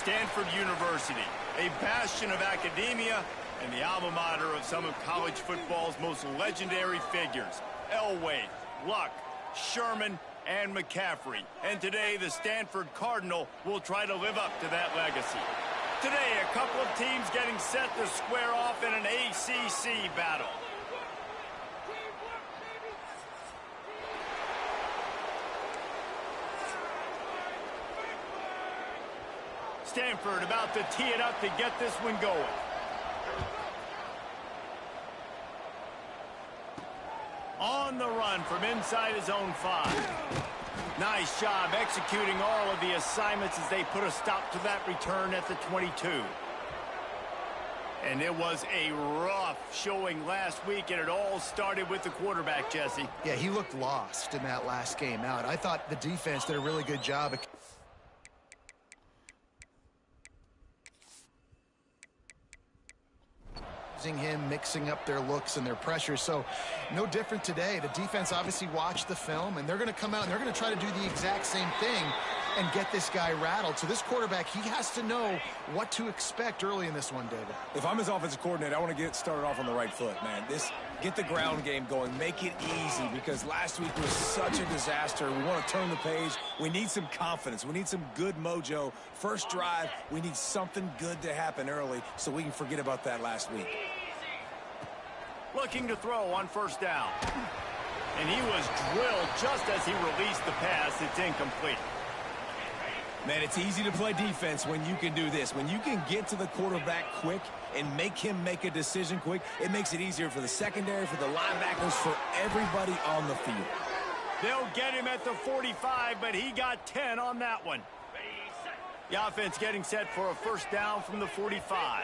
Stanford University, a bastion of academia and the alma mater of some of college football's most legendary figures, Elway, Luck, Sherman, and McCaffrey. And today, the Stanford Cardinal will try to live up to that legacy. Today, a couple of teams getting set to square off in an ACC battle. Stanford about to tee it up to get this one going. On the run from inside his own 5. Nice job executing all of the assignments as they put a stop to that return at the 22. And it was a rough showing last week, and it all started with the quarterback, Jesse. Yeah, he looked lost in that last game out. I thought the defense did a really good job of him, mixing up their looks and their pressure. So no different today. The defense obviously watched the film, and they're going to come out and they're going to try to do the exact same thing and get this guy rattled. So this quarterback, he has to know what to expect early in this one, David. If I'm his offensive coordinator, I want to get started off on the right foot, man. Get the ground game going. Make it easy, because last week was such a disaster. We want to turn the page. We need some confidence. We need some good mojo. First drive, we need something good to happen early so we can forget about that last week. Looking to throw on first down. And he was drilled just as he released the pass. It's incomplete. Man, it's easy to play defense when you can do this. When you can get to the quarterback quick and make him make a decision quick, it makes it easier for the secondary, for the linebackers, for everybody on the field. They'll get him at the 45, but he got 10 on that one. The offense getting set for a first down from the 45.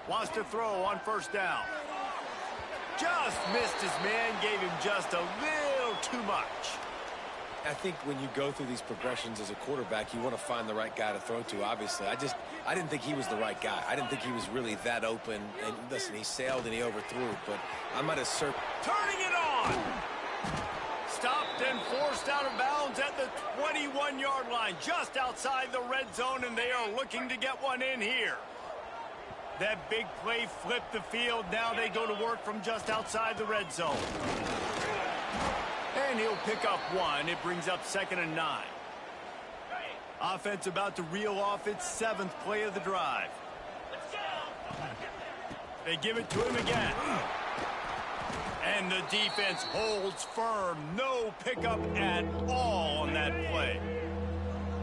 Wants to throw on first down. Just missed his man, gave him just a little too much. I think when you go through these progressions as a quarterback, you want to find the right guy to throw to, obviously. I didn't think he was the right guy. I didn't think he was really that open. And listen, he sailed and he overthrew, but I might have circled. Turning it on! Stopped and forced out of bounds at the 21-yard line, just outside the red zone, and they are looking to get one in here. That big play flipped the field. Now they go to work from just outside the red zone. And he'll pick up one. It brings up 2nd and 9. Offense about to reel off its 7th play of the drive. They give it to him again. And the defense holds firm. No pickup at all on that play.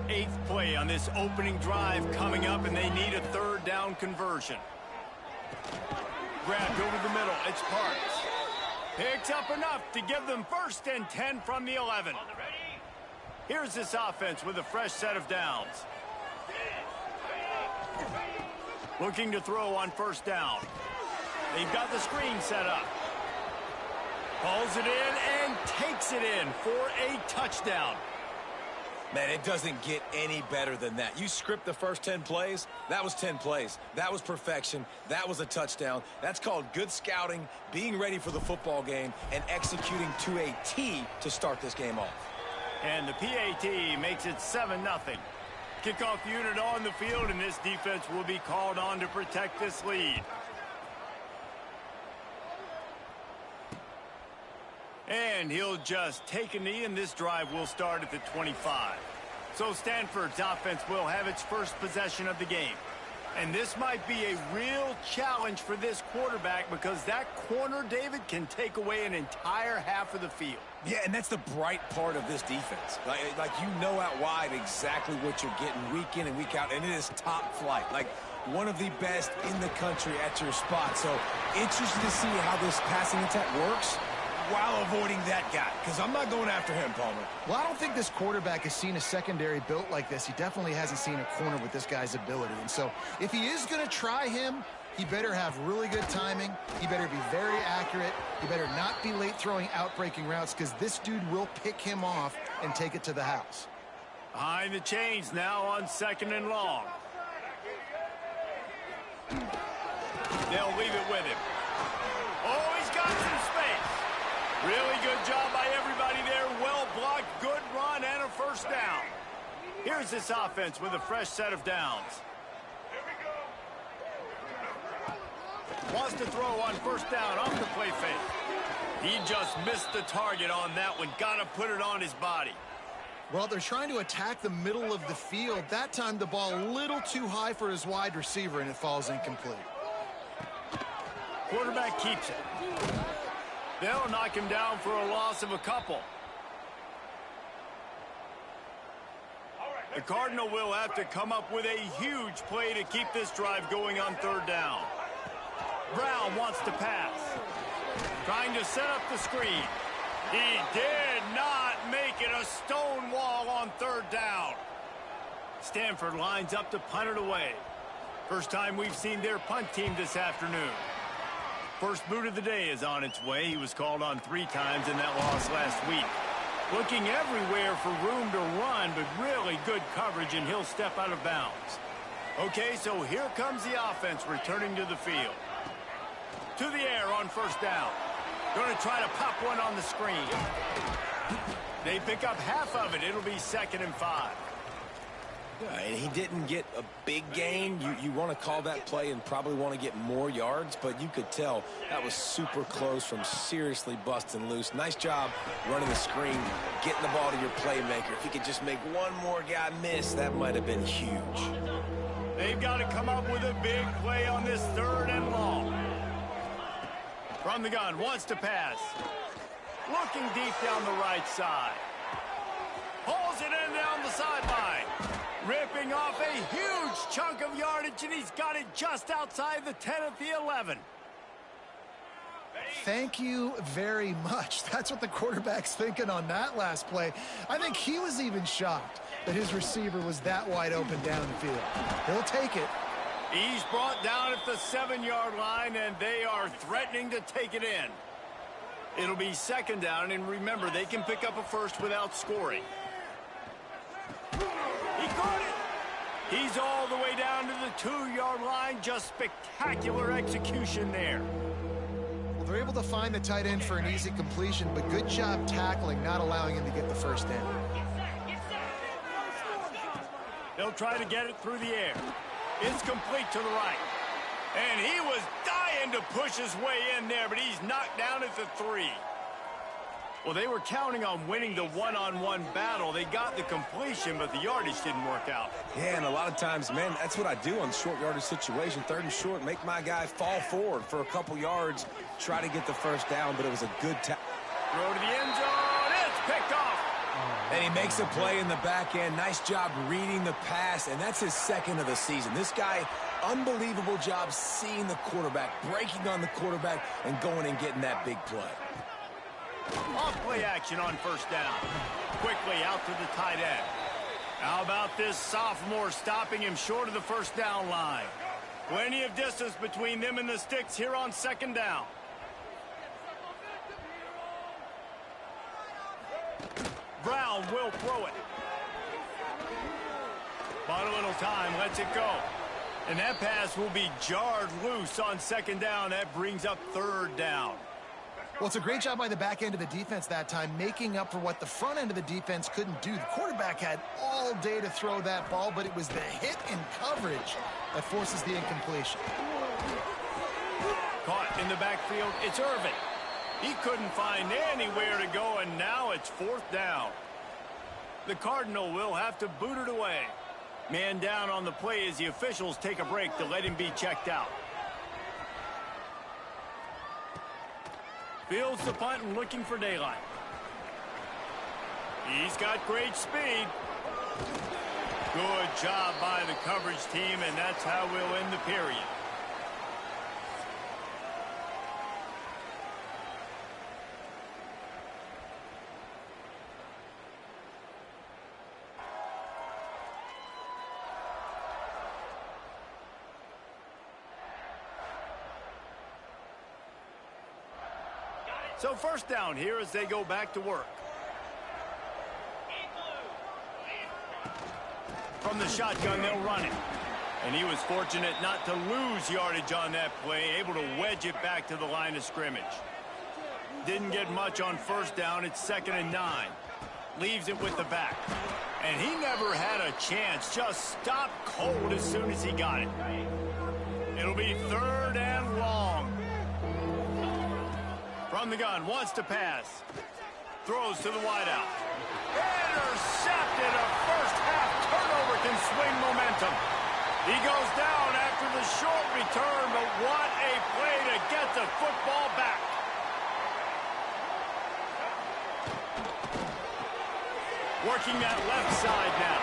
8th play on this opening drive coming up, and they need a 3rd down conversion. Grabbed over the middle. It's Parks. Picks up enough to give them 1st and 10 from the 11. Here's this offense with a fresh set of downs. Looking to throw on first down. They've got the screen set up. Pulls it in and takes it in for a touchdown. Man, it doesn't get any better than that. You script the first 10 plays, that was 10 plays. That was perfection. That was a touchdown. That's called good scouting, being ready for the football game, and executing to a T to start this game off. And the PAT makes it 7-0. Kickoff unit on the field, and this defense will be called on to protect this lead. And he'll just take a knee, and this drive will start at the 25. So Stanford's offense will have its first possession of the game. And this might be a real challenge for this quarterback, because that corner, David, can take away an entire half of the field. Yeah, and that's the bright part of this defense. Like you know out wide exactly what you're getting week in and week out, and it is top flight. Like one of the best in the country at your spot. So interested to see how this passing attack works while avoiding that guy, because I'm not going after him, Palmer. Well, I don't think this quarterback has seen a secondary built like this. He definitely hasn't seen a corner with this guy's ability. And so if he is going to try him, he better have really good timing. He better be very accurate. He better not be late throwing out-breaking routes, because this dude will pick him off and take it to the house. Behind the chains now on 2nd and long. They'll leave it with him. Oh, he's got some space. Really good job by everybody there. Well blocked, good run, and a first down. Here's this offense with a fresh set of downs. Wants to throw on first down off the play fake. He just missed the target on that one. Got to put it on his body. Well, they're trying to attack the middle of the field. That time the ball a little too high for his wide receiver, and it falls incomplete. Quarterback keeps it. They'll knock him down for a loss of a couple. The Cardinal will have to come up with a huge play to keep this drive going on third down. Brown wants to pass. Trying to set up the screen. He did not make it a stone wall on third down. Stanford lines up to punt it away. First time we've seen their punt team this afternoon. First boot of the day is on its way. He was called on 3 times in that loss last week. Looking everywhere for room to run, but really good coverage, and he'll step out of bounds. Okay, so here comes the offense returning to the field. To the air on first down. Going to try to pop one on the screen. They pick up half of it. It'll be 2nd and 5. Yeah, and he didn't get a big gain. You want to call that play and probably want to get more yards, but you could tell that was super close from seriously busting loose. Nice job running the screen, getting the ball to your playmaker. If he could just make one more guy miss, that might have been huge. They've got to come up with a big play on this 3rd and long. From the gun, wants to pass. Looking deep down the right side. Pulls it in down the sideline. Ripping off a huge chunk of yardage, and he's got it just outside the 10 at the 11. Thank you very much. That's what the quarterback's thinking on that last play. I think he was even shocked that his receiver was that wide open down the field. He'll take it. He's brought down at the 7-yard line, and they are threatening to take it in. It'll be 2nd down, and remember, they can pick up a first without scoring. He caught it. He's all the way down to the 2-yard line. Just spectacular execution there. Well, they're able to find the tight end for an easy completion, but good job tackling, not allowing him to get the first down. They'll try to get it through the air. It's complete to the right. And he was dying to push his way in there, but he's knocked down at the 3. Well, they were counting on winning the one-on-one battle. They got the completion, but the yardage didn't work out. Yeah, and a lot of times, man, that's what I do on short yardage situation. 3rd and short, make my guy fall forward for a couple yards, try to get the first down, but it was a good tackle. Throw to the end zone. It's picked off. And he makes a play in the back end. Nice job reading the pass, and that's his 2nd of the season. This guy, unbelievable job seeing the quarterback, breaking on the quarterback, and going and getting that big play. Off play action on first down. Quickly out to the tight end. How about this sophomore stopping him short of the first down line? Plenty of distance between them and the sticks here on 2nd down. Brown will throw it. Bought a little time, lets it go. And that pass will be jarred loose on 2nd down. That brings up 3rd down. Well, it's a great job by the back end of the defense that time, making up for what the front end of the defense couldn't do. The quarterback had all day to throw that ball, but it was the hit in coverage that forces the incompletion. Caught in the backfield, it's Irvin. He couldn't find anywhere to go, and now it's 4th down. The Cardinal will have to boot it away. Man down on the play as the officials take a break to let him be checked out. Fields the punt and looking for daylight. He's got great speed. Good job by the coverage team, and that's how we'll end the period. So 1st down here as they go back to work. From the shotgun, they'll run it. And he was fortunate not to lose yardage on that play, able to wedge it back to the line of scrimmage. Didn't get much on 1st down. It's 2nd and 9. leaves it with the back. And he never had a chance. Just stopped cold as soon as he got it. It'll be 3rd and long. From the gun, wants to pass. Throws to the wideout. Intercepted. A first-half turnover can swing momentum. He goes down after the short return, but what a play to get the football back. Working that left side now.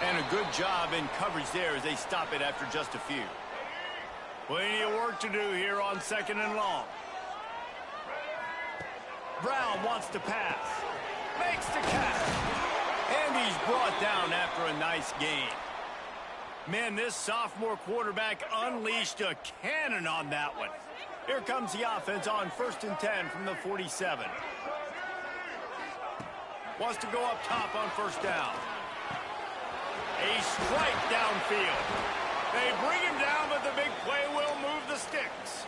And a good job in coverage there as they stop it after just a few. Plenty of work to do here on 2nd and long. Brown wants to pass. Makes the catch. And he's brought down after a nice gain. Man, this sophomore quarterback unleashed a cannon on that one. Here comes the offense on 1st and 10 from the 47. Wants to go up top on 1st down. A strike downfield. They bring him down, but the big play will move the sticks.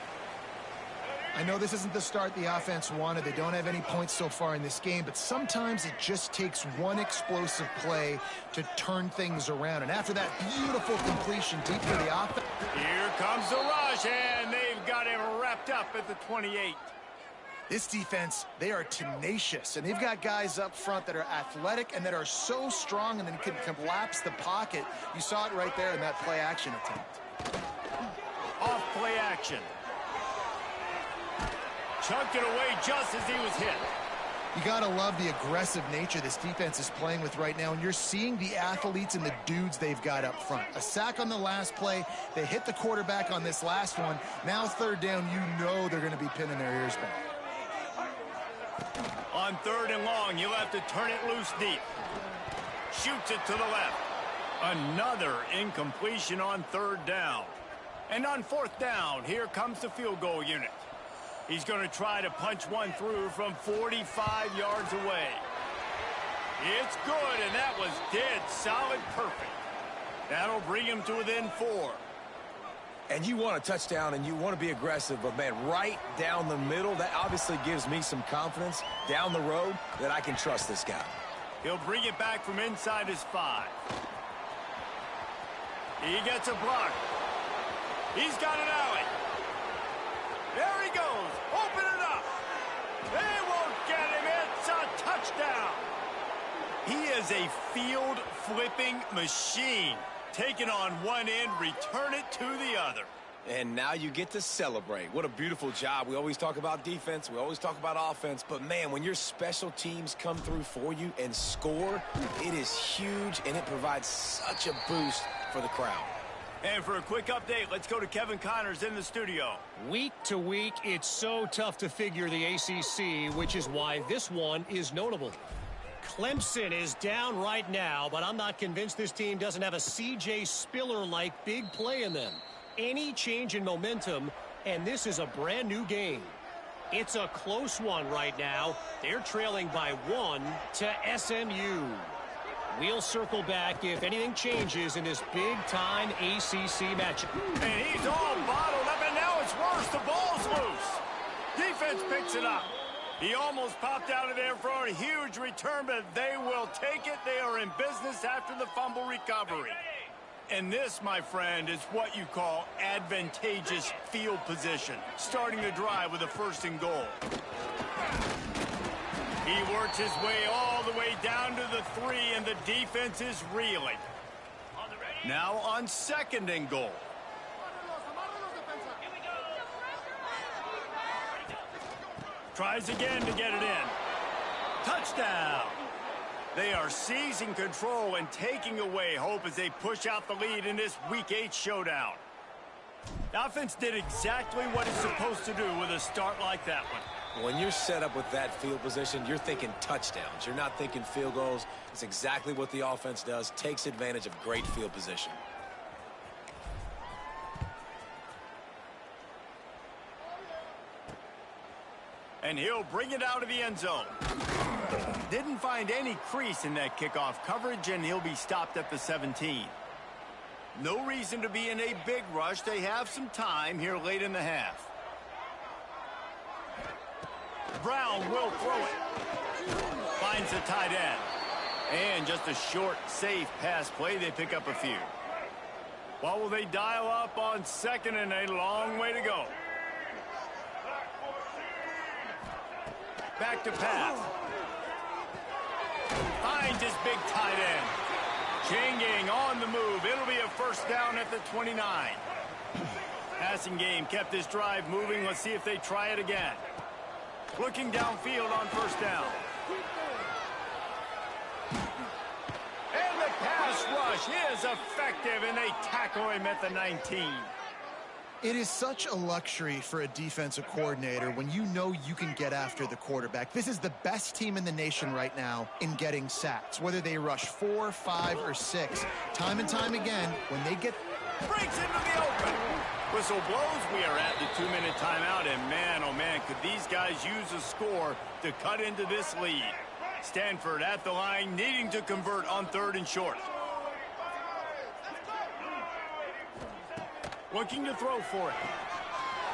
I know this isn't the start the offense wanted. They don't have any points so far in this game, but sometimes it just takes one explosive play to turn things around. And after that beautiful completion deep for the offense. Here comes the rush, and they've got him wrapped up at the 28. This defense, they are tenacious, and they've got guys up front that are athletic and that are so strong and then can collapse the pocket. You saw it right there in that play action attempt. Off play action. Chunked it away just as he was hit. You got to love the aggressive nature this defense is playing with right now, and you're seeing the athletes and the dudes they've got up front. A sack on the last play. They hit the quarterback on this last one. Now 3rd down, you know they're going to be pinning their ears back. On 3rd and long, you'll have to turn it loose deep. Shoots it to the left. Another incompletion on 3rd down. And on 4th down, here comes the field goal unit. He's going to try to punch one through from 45 yards away. It's good, and that was dead solid perfect. That'll bring him to within 4. And you want a touchdown, and you want to be aggressive, but, man, right down the middle, that obviously gives me some confidence down the road that I can trust this guy. He'll bring it back from inside his 5. He gets a block. He's got an alley. There he goes. Open it up. They won't get him. It's a touchdown. He is a field-flipping machine. Take it on one end, return it to the other. And now you get to celebrate. What a beautiful job. We always talk about defense. We always talk about offense. But, man, when your special teams come through for you and score, it is huge, and it provides such a boost for the crowd. And for a quick update, let's go to Kevin Connors in the studio. Week to week, it's so tough to figure the ACC, which is why this one is notable. Clemson is down right now, but I'm not convinced this team doesn't have a C.J. Spiller-like big play in them. Any change in momentum, and this is a brand new game. It's a close one right now. They're trailing by 1 to SMU. We'll circle back if anything changes in this big-time ACC matchup. And he's all bottled up, and now it's worse. The ball's loose. Defense picks it up. He almost popped out of there for a huge return, but they will take it. They are in business after the fumble recovery. And this, my friend, is what you call advantageous field position. Starting the drive with a 1st and goal. He works his way all the way down to the 3, and the defense is reeling. Now on 2nd and goal. Tries again to get it in. Touchdown. They are seizing control and taking away hope as they push out the lead in this Week 8 showdown. The offense did exactly what it's supposed to do with a start like that one. When you're set up with that field position, you're thinking touchdowns. You're not thinking field goals. It's exactly what the offense does. Takes advantage of great field position. And he'll bring it out of the end zone. Didn't find any crease in that kickoff coverage, and he'll be stopped at the 17. No reason to be in a big rush. They have some time here late in the half. Brown will throw it. Finds the tight end. And just a short, safe pass play. They pick up a few. What will they dial up on second and a long way to go? Back to pass. Finds his big tight end. Changing on the move. It'll be a first down at the 29. Passing game kept this drive moving. Let's see if they try it again. Looking downfield on first down. And the pass rush is effective, and they tackle him at the 19. It is such a luxury for a defensive coordinator when you know you can get after the quarterback. This is the best team in the nation right now in getting sacks, whether they rush 4, 5, or 6. Time and time again, when they get... Breaks into the open. Whistle blows. We are at the 2-minute timeout, and man, oh man, could these guys use a score to cut into this lead. Stanford at the line, needing to convert on 3rd and short. Looking to throw for it.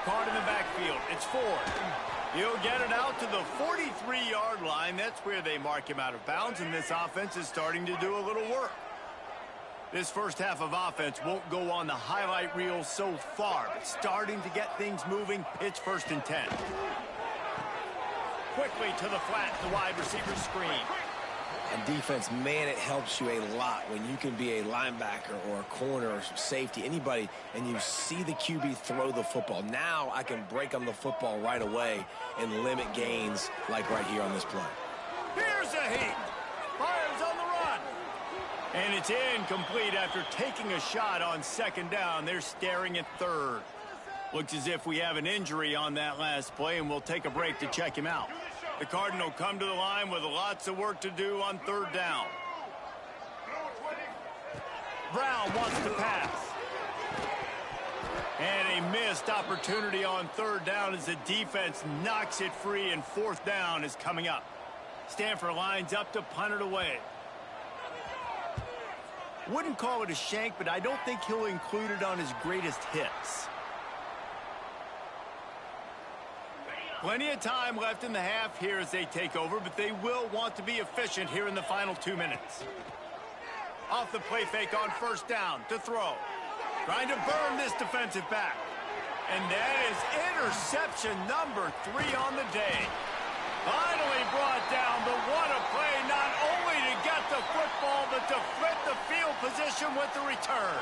Caught in the backfield. It's Ford. He'll get it out to the 43-yard line. That's where they mark him out of bounds, and this offense is starting to do a little work. This first half of offense won't go on the highlight reel so far, but starting to get things moving. It's 1st and 10. Quickly to the flat, the wide receiver screen. And defense, man, it helps you a lot when you can be a linebacker or a corner or safety, anybody, and you see the QB throw the football. Now I can break on the football right away and limit gains like right here on this play. Here's a heat. Fires on the run. And it's incomplete after taking a shot on 2nd down. They're staring at 3rd. Looks as if we have an injury on that last play, and we'll take a break to check him out. The Cardinal come to the line with lots of work to do on 3rd down. Brown wants to pass. And a missed opportunity on 3rd down as the defense knocks it free, and 4th down is coming up. Stanford lines up to punt it away. Wouldn't call it a shank, but I don't think he'll include it on his greatest hits. Plenty of time left in the half here as they take over, but they will want to be efficient here in the final 2 minutes. Off the play fake on 1st down to throw. Trying to burn this defensive back. And that is interception number 3 on the day. Finally brought down, but what a play, not only to get the football, but to flip the field position with the return.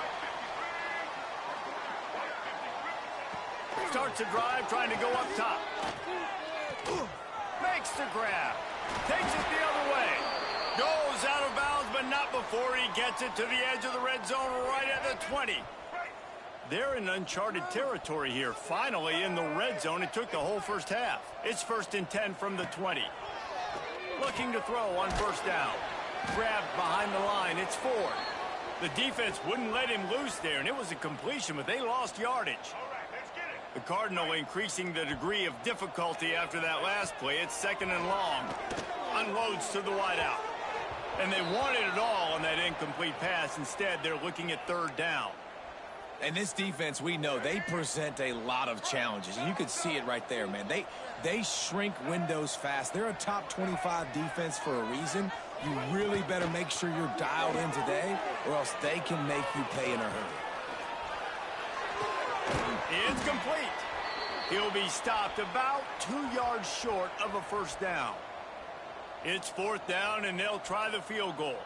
Starts a drive, trying to go up top. Makes the grab. Takes it the other way. Goes out of bounds, but not before he gets it to the edge of the red zone right at the 20. They're in uncharted territory here. Finally in the red zone. It took the whole first half. It's 1st and 10 from the 20. Looking to throw on 1st down. Grabbed behind the line. It's Ford. The defense wouldn't let him loose there, and it was a completion, but they lost yardage. The Cardinal increasing the degree of difficulty after that last play. It's 2nd and long. Unloads to the wideout. And they wanted it all on that incomplete pass. Instead, they're looking at 3rd down. And this defense, we know, they present a lot of challenges. And you could see it right there, man. They shrink windows fast. They're a top 25 defense for a reason. You really better make sure you're dialed in today, or else they can make you pay in a hurry. It's complete. He'll be stopped about 2 yards short of a 1st down. It's 4th down, and they'll try the field goal.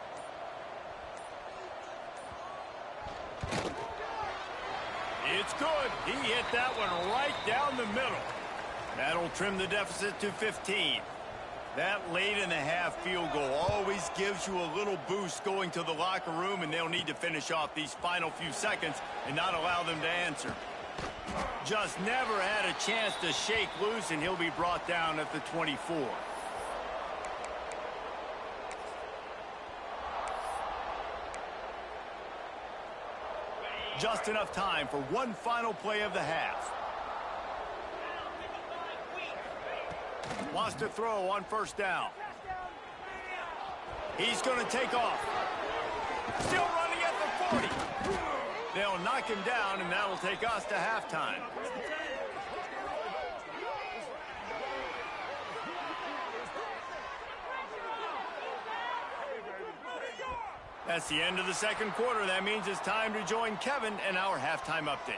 It's good. He hit that one right down the middle. That'll trim the deficit to 15. That late in the half field goal always gives you a little boost going to the locker room, and they'll need to finish off these final few seconds and not allow them to answer. Just never had a chance to shake loose, and he'll be brought down at the 24. Just enough time for one final play of the half. Wants to throw on 1st down. He's going to take off. Still running at the 40. They'll knock him down, and that'll take us to halftime. That's the end of the second quarter. That means it's time to join Kevin and our halftime update.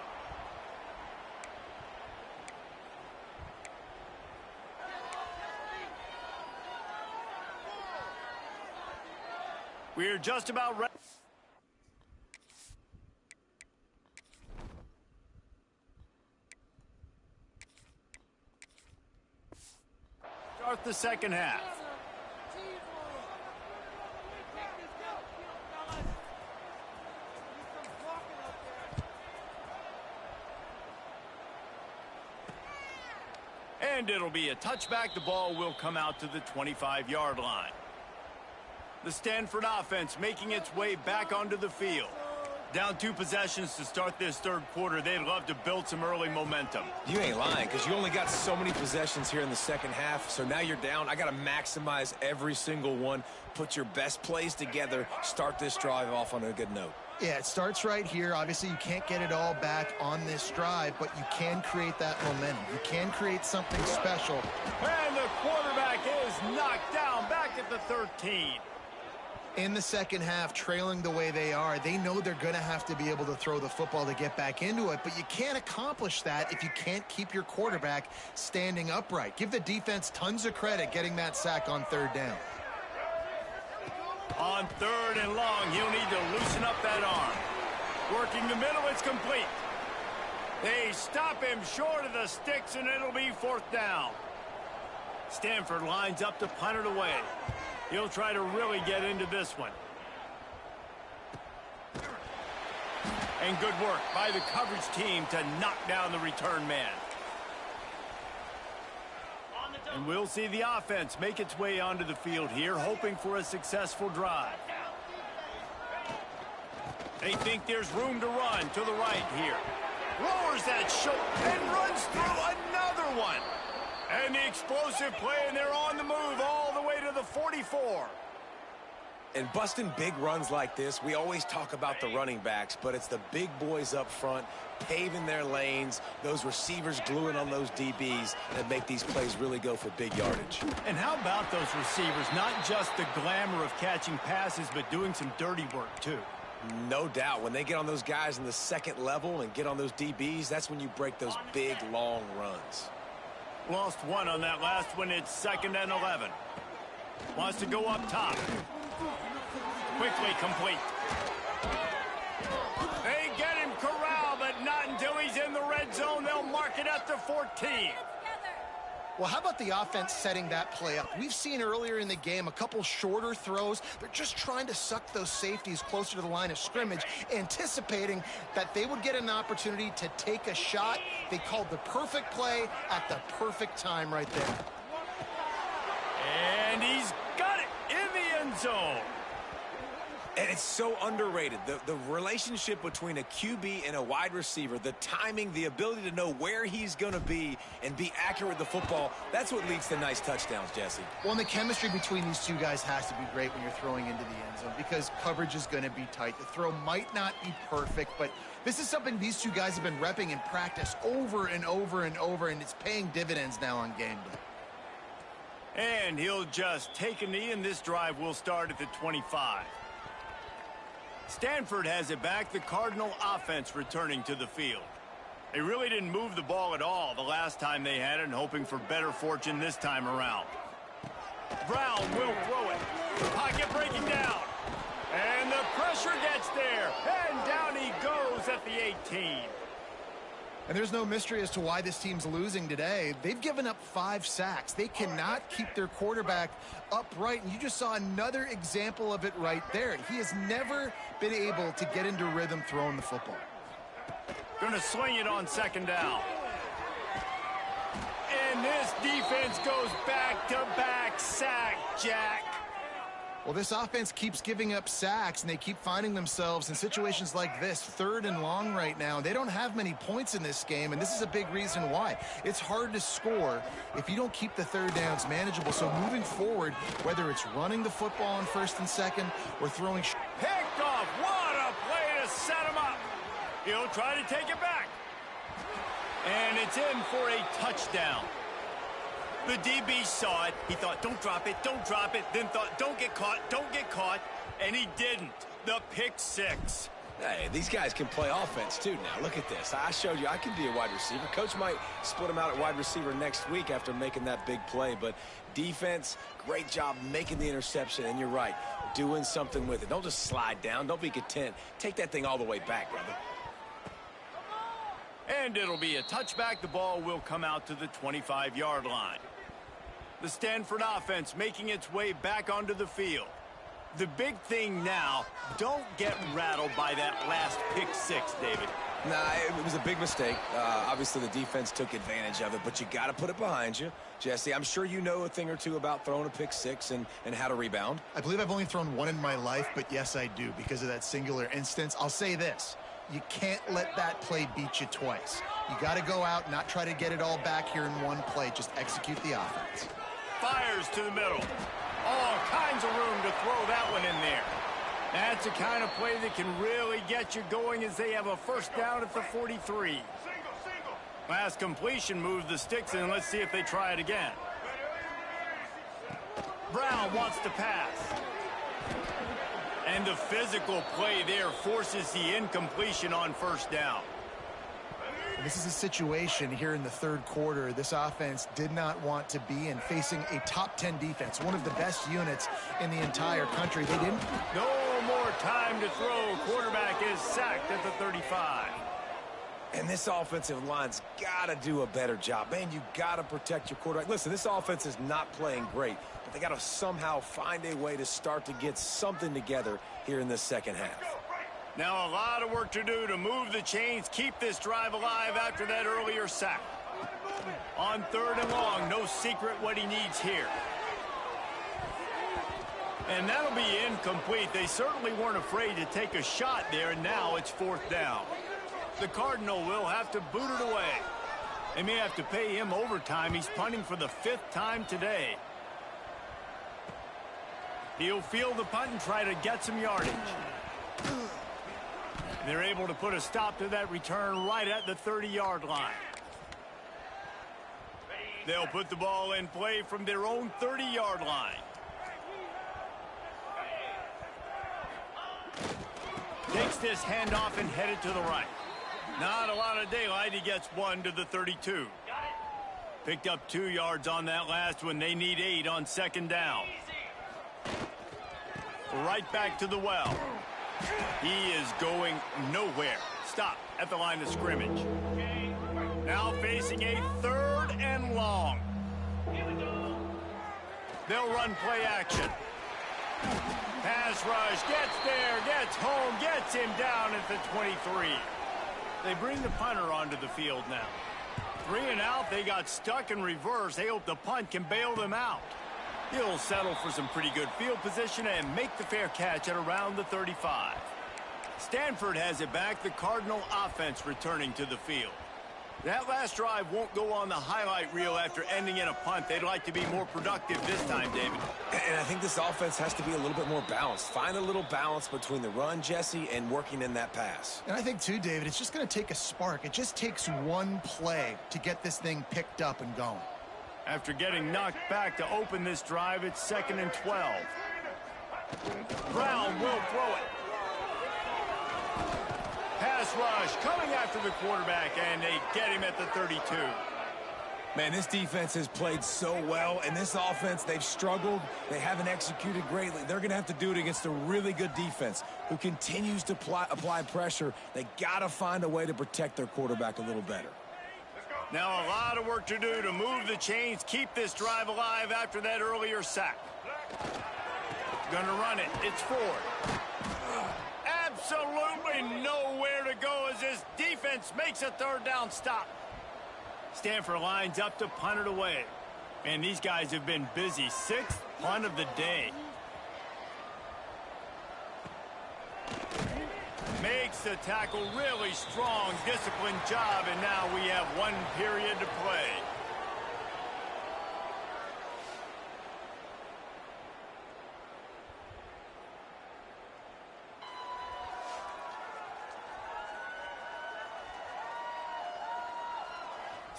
We're just about ready. Start the second half. And it'll be a touchback. The ball will come out to the 25-yard line. The Stanford offense making its way back onto the field. Down 2 possessions to start this third quarter. They'd love to build some early momentum. You ain't lying, because you only got so many possessions here in the second half, so now you're down. I got to maximize every single one, put your best plays together, start this drive off on a good note. Yeah, it starts right here. Obviously, you can't get it all back on this drive, but you can create that momentum. You can create something special. And the quarterback is knocked down back at the 13. In the second half, trailing the way they are, they know they're going to have to be able to throw the football to get back into it, but you can't accomplish that if you can't keep your quarterback standing upright. Give the defense tons of credit getting that sack on third down. On third and long, he'll need to loosen up that arm. Working the middle, it's complete. They stop him short of the sticks, and it'll be fourth down. Stanford lines up to punt it away. He'll try to really get into this one. And good work by the coverage team to knock down the return man. And we'll see the offense make its way onto the field here, hoping for a successful drive. They think there's room to run to the right here. Lowers that shoulder and runs through another one. And the explosive play, and they're on the move all the way to the 44. And busting big runs like this, we always talk about the running backs, but it's the big boys up front, paving their lanes, those receivers gluing on those DBs that make these plays really go for big yardage. And how about those receivers? Not just the glamour of catching passes, but doing some dirty work, too. No doubt. When they get on those guys in the second level and get on those DBs, that's when you break those big, long runs. Lost one on that last one. It's 2nd and 11. Wants to go up top. Quickly complete. They get him corralled, but not until he's in the red zone. They'll mark it at the 14. Well, how about the offense setting that play up? We've seen earlier in the game a couple shorter throws. They're just trying to suck those safeties closer to the line of scrimmage, anticipating that they would get an opportunity to take a shot. They called the perfect play at the perfect time right there. And he's got it in the end zone. And it's so underrated. The relationship between a QB and a wide receiver, the timing, the ability to know where he's going to be and be accurate with the football, that's what leads to nice touchdowns, Jesse. Well, and the chemistry between these two guys has to be great when you're throwing into the end zone because coverage is going to be tight. The throw might not be perfect, but this is something these two guys have been repping in practice over and over and over, and it's paying dividends now on game day. And he'll just take a knee, and this drive will start at the 25. Stanford has it back, the Cardinal offense returning to the field. They really didn't move the ball at all the last time they had it, and hoping for better fortune this time around. Brown will throw it. Pocket breaking down. And the pressure gets there. And down he goes at the 18. And there's no mystery as to why this team's losing today. They've given up 5 sacks. They cannot keep their quarterback upright, and you just saw another example of it right there. He has never been able to get into rhythm throwing the football. Going to swing it on 2nd down. And this defense goes back-to-back sack, Jack. Well, this offense keeps giving up sacks, and they keep finding themselves in situations like this, 3rd and long right now. They don't have many points in this game, and this is a big reason why. It's hard to score if you don't keep the 3rd downs manageable. So moving forward, whether it's running the football on 1st and 2nd or throwing... Picked off. What a play to set him up. He'll try to take it back. And it's in for a touchdown. The DB saw it. He thought, don't drop it, don't drop it. Then thought, don't get caught, don't get caught. And he didn't. The pick six. Hey, these guys can play offense, too, now. Look at this. I showed you I can be a wide receiver. Coach might split him out at wide receiver next week after making that big play. But defense, great job making the interception. And you're right, doing something with it. Don't just slide down. Don't be content. Take that thing all the way back, brother. And it'll be a touchback. The ball will come out to the 25-yard line. The Stanford offense making its way back onto the field. The big thing now, don't get rattled by that last pick six, David. Nah, it was a big mistake. Obviously, the defense took advantage of it, but you got to put it behind you. Jesse, I'm sure you know a thing or two about throwing a pick six and how to rebound. I believe I've only thrown one in my life, but yes, I do because of that singular instance. I'll say this. You can't let that play beat you twice. You got to go out, not try to get it all back here in one play. Just execute the offense. Fires to the middle. All kinds of room to throw that one in there. That's the kind of play that can really get you going as they have a first down at the 43. Last completion moves the sticks in. Let's see if they try it again. Brown wants to pass. And the physical play there forces the incompletion on first down. This is a situation here in the third quarter this offense did not want to be in, facing a top 10 defense, one of the best units in the entire country. They didn't. No more time to throw. Quarterback is sacked at the 35. And this offensive line's got to do a better job. Man, you got to protect your quarterback. Listen, this offense is not playing great, but they got to somehow find a way to start to get something together here in the second half. Now a lot of work to do to move the chains, keep this drive alive after that earlier sack. On third and long, no secret what he needs here. And that'll be incomplete. They certainly weren't afraid to take a shot there, and now it's fourth down. The Cardinal will have to boot it away. They may have to pay him overtime. He's punting for the fifth time today. He'll field the punt and try to get some yardage. They're able to put a stop to that return right at the 30-yard line. They'll put the ball in play from their own 30-yard line. Takes this handoff and headed to the right. Not a lot of daylight. He gets one to the 32. Picked up 2 yards on that last one. They need 8 on second down. Right back to the well. He is going nowhere. Stop at the line of scrimmage. Now facing a third and long. They'll run play action. Pass rush, gets there, gets home, gets him down at the 23. They bring the punter onto the field now. 3 and out, they got stuck in reverse. They hope the punt can bail them out. He'll settle for some pretty good field position and make the fair catch at around the 35. Stanford has it back. The Cardinal offense returning to the field. That last drive won't go on the highlight reel after ending in a punt. They'd like to be more productive this time, David. And I think this offense has to be a little bit more balanced. Find a little balance between the run, Jesse, and working in that pass. And I think, too, David, it's just going to take a spark. It just takes one play to get this thing picked up and going. After getting knocked back to open this drive, it's 2nd and 12. Brown will throw it. Pass rush coming after the quarterback, and they get him at the 32. Man, this defense has played so well, and this offense, they've struggled. They haven't executed greatly. They're going to have to do it against a really good defense who continues to apply pressure. They got to find a way to protect their quarterback a little better. Now a lot of work to do to move the chains, keep this drive alive after that earlier sack. Gonna run it. It's 4. Absolutely nowhere to go as this defense makes a third down stop. Stanford lines up to punt it away. And these guys have been busy. 6th punt of the day. Makes the tackle really strong, disciplined job, and now we have 1 period to play.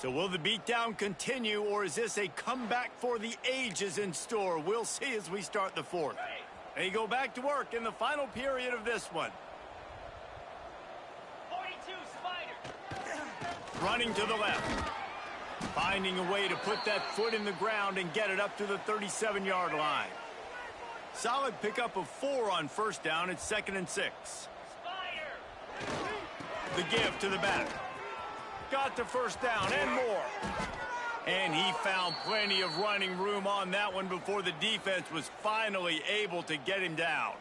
So will the beatdown continue, or is this a comeback for the ages in store? We'll see as we start the fourth. They go back to work in the final period of this one. 42 Spider. Running to the left. Finding a way to put that foot in the ground and get it up to the 37-yard line. Solid pickup of 4 on first down. It's 2nd and 6. Spider. The give to the back. Got the first down and more. And he found plenty of running room on that one before the defense was finally able to get him down.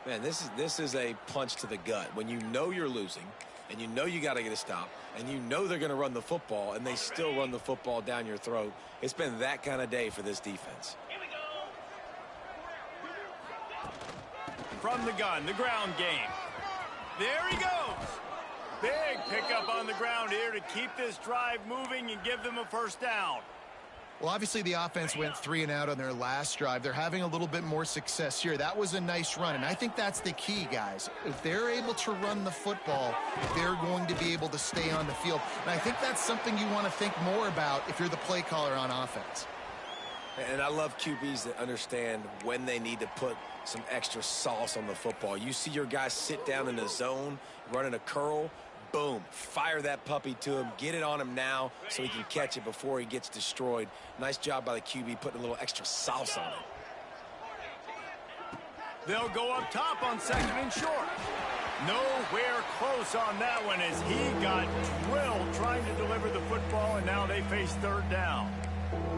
Man, this is a punch to the gut. When you know you're losing, and you know you got to get a stop, and you know they're going to run the football, and they still run the football down your throat. It's been that kind of day for this defense. Here we go. From the gun, the ground game. There he goes. Big pickup on the ground here to keep this drive moving and give them a first down. Well, obviously the offense went 3 and out on their last drive. They're having a little bit more success here. That was a nice run, and I think that's the key, guys. If they're able to run the football, they're going to be able to stay on the field. And I think that's something you want to think more about if you're the play caller on offense. And I love QBs that understand when they need to put some extra sauce on the football. You see your guys sit down in the zone, running a curl, boom, fire that puppy to him, get it on him now so he can catch it before he gets destroyed. Nice job by the QB putting a little extra sauce on it. They'll go up top on 2nd and short. Nowhere close on that one as he got drilled trying to deliver the football, and now they face 3rd down.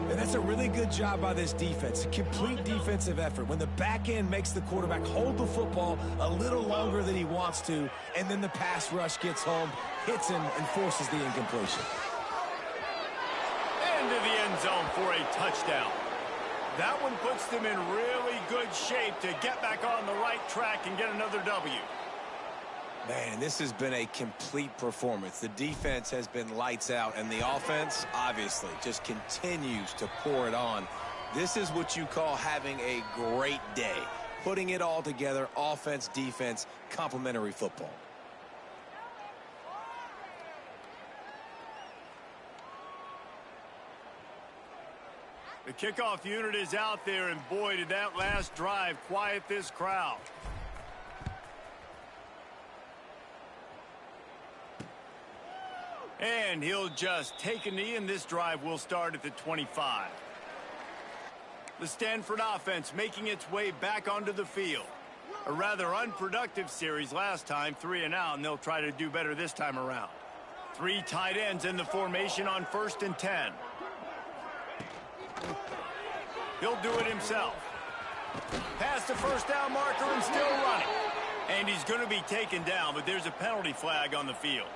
And that's a really good job by this defense. A complete defensive effort. When the back end makes the quarterback hold the football a little longer than he wants to, and then the pass rush gets home, hits him, and forces the incompletion. Into the end zone for a touchdown. That one puts them in really good shape to get back on the right track and get another W. Man, this has been a complete performance. The defense has been lights out, and the offense, obviously, just continues to pour it on. This is what you call having a great day. Putting it all together, offense, defense, complementary football. The kickoff unit is out there, and boy, did that last drive quiet this crowd. And he'll just take a knee, and this drive will start at the 25. The Stanford offense making its way back onto the field. A rather unproductive series last time, 3 and out, and they'll try to do better this time around. 3 tight ends in the formation on 1st and 10. He'll do it himself. Past the first down marker and still running. And he's going to be taken down, but there's a penalty flag on the field.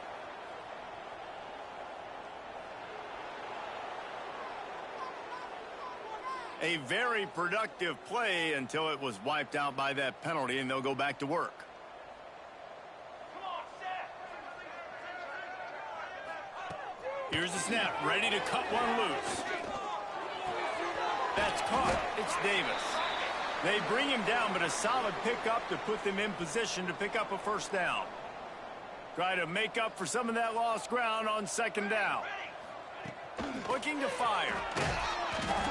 A very productive play until it was wiped out by that penalty, and they'll go back to work. Here's the snap, ready to cut one loose. That's caught. It's Davis. They bring him down, but a solid pickup to put them in position to pick up a first down. Try to make up for some of that lost ground on 2nd down. Looking to fire.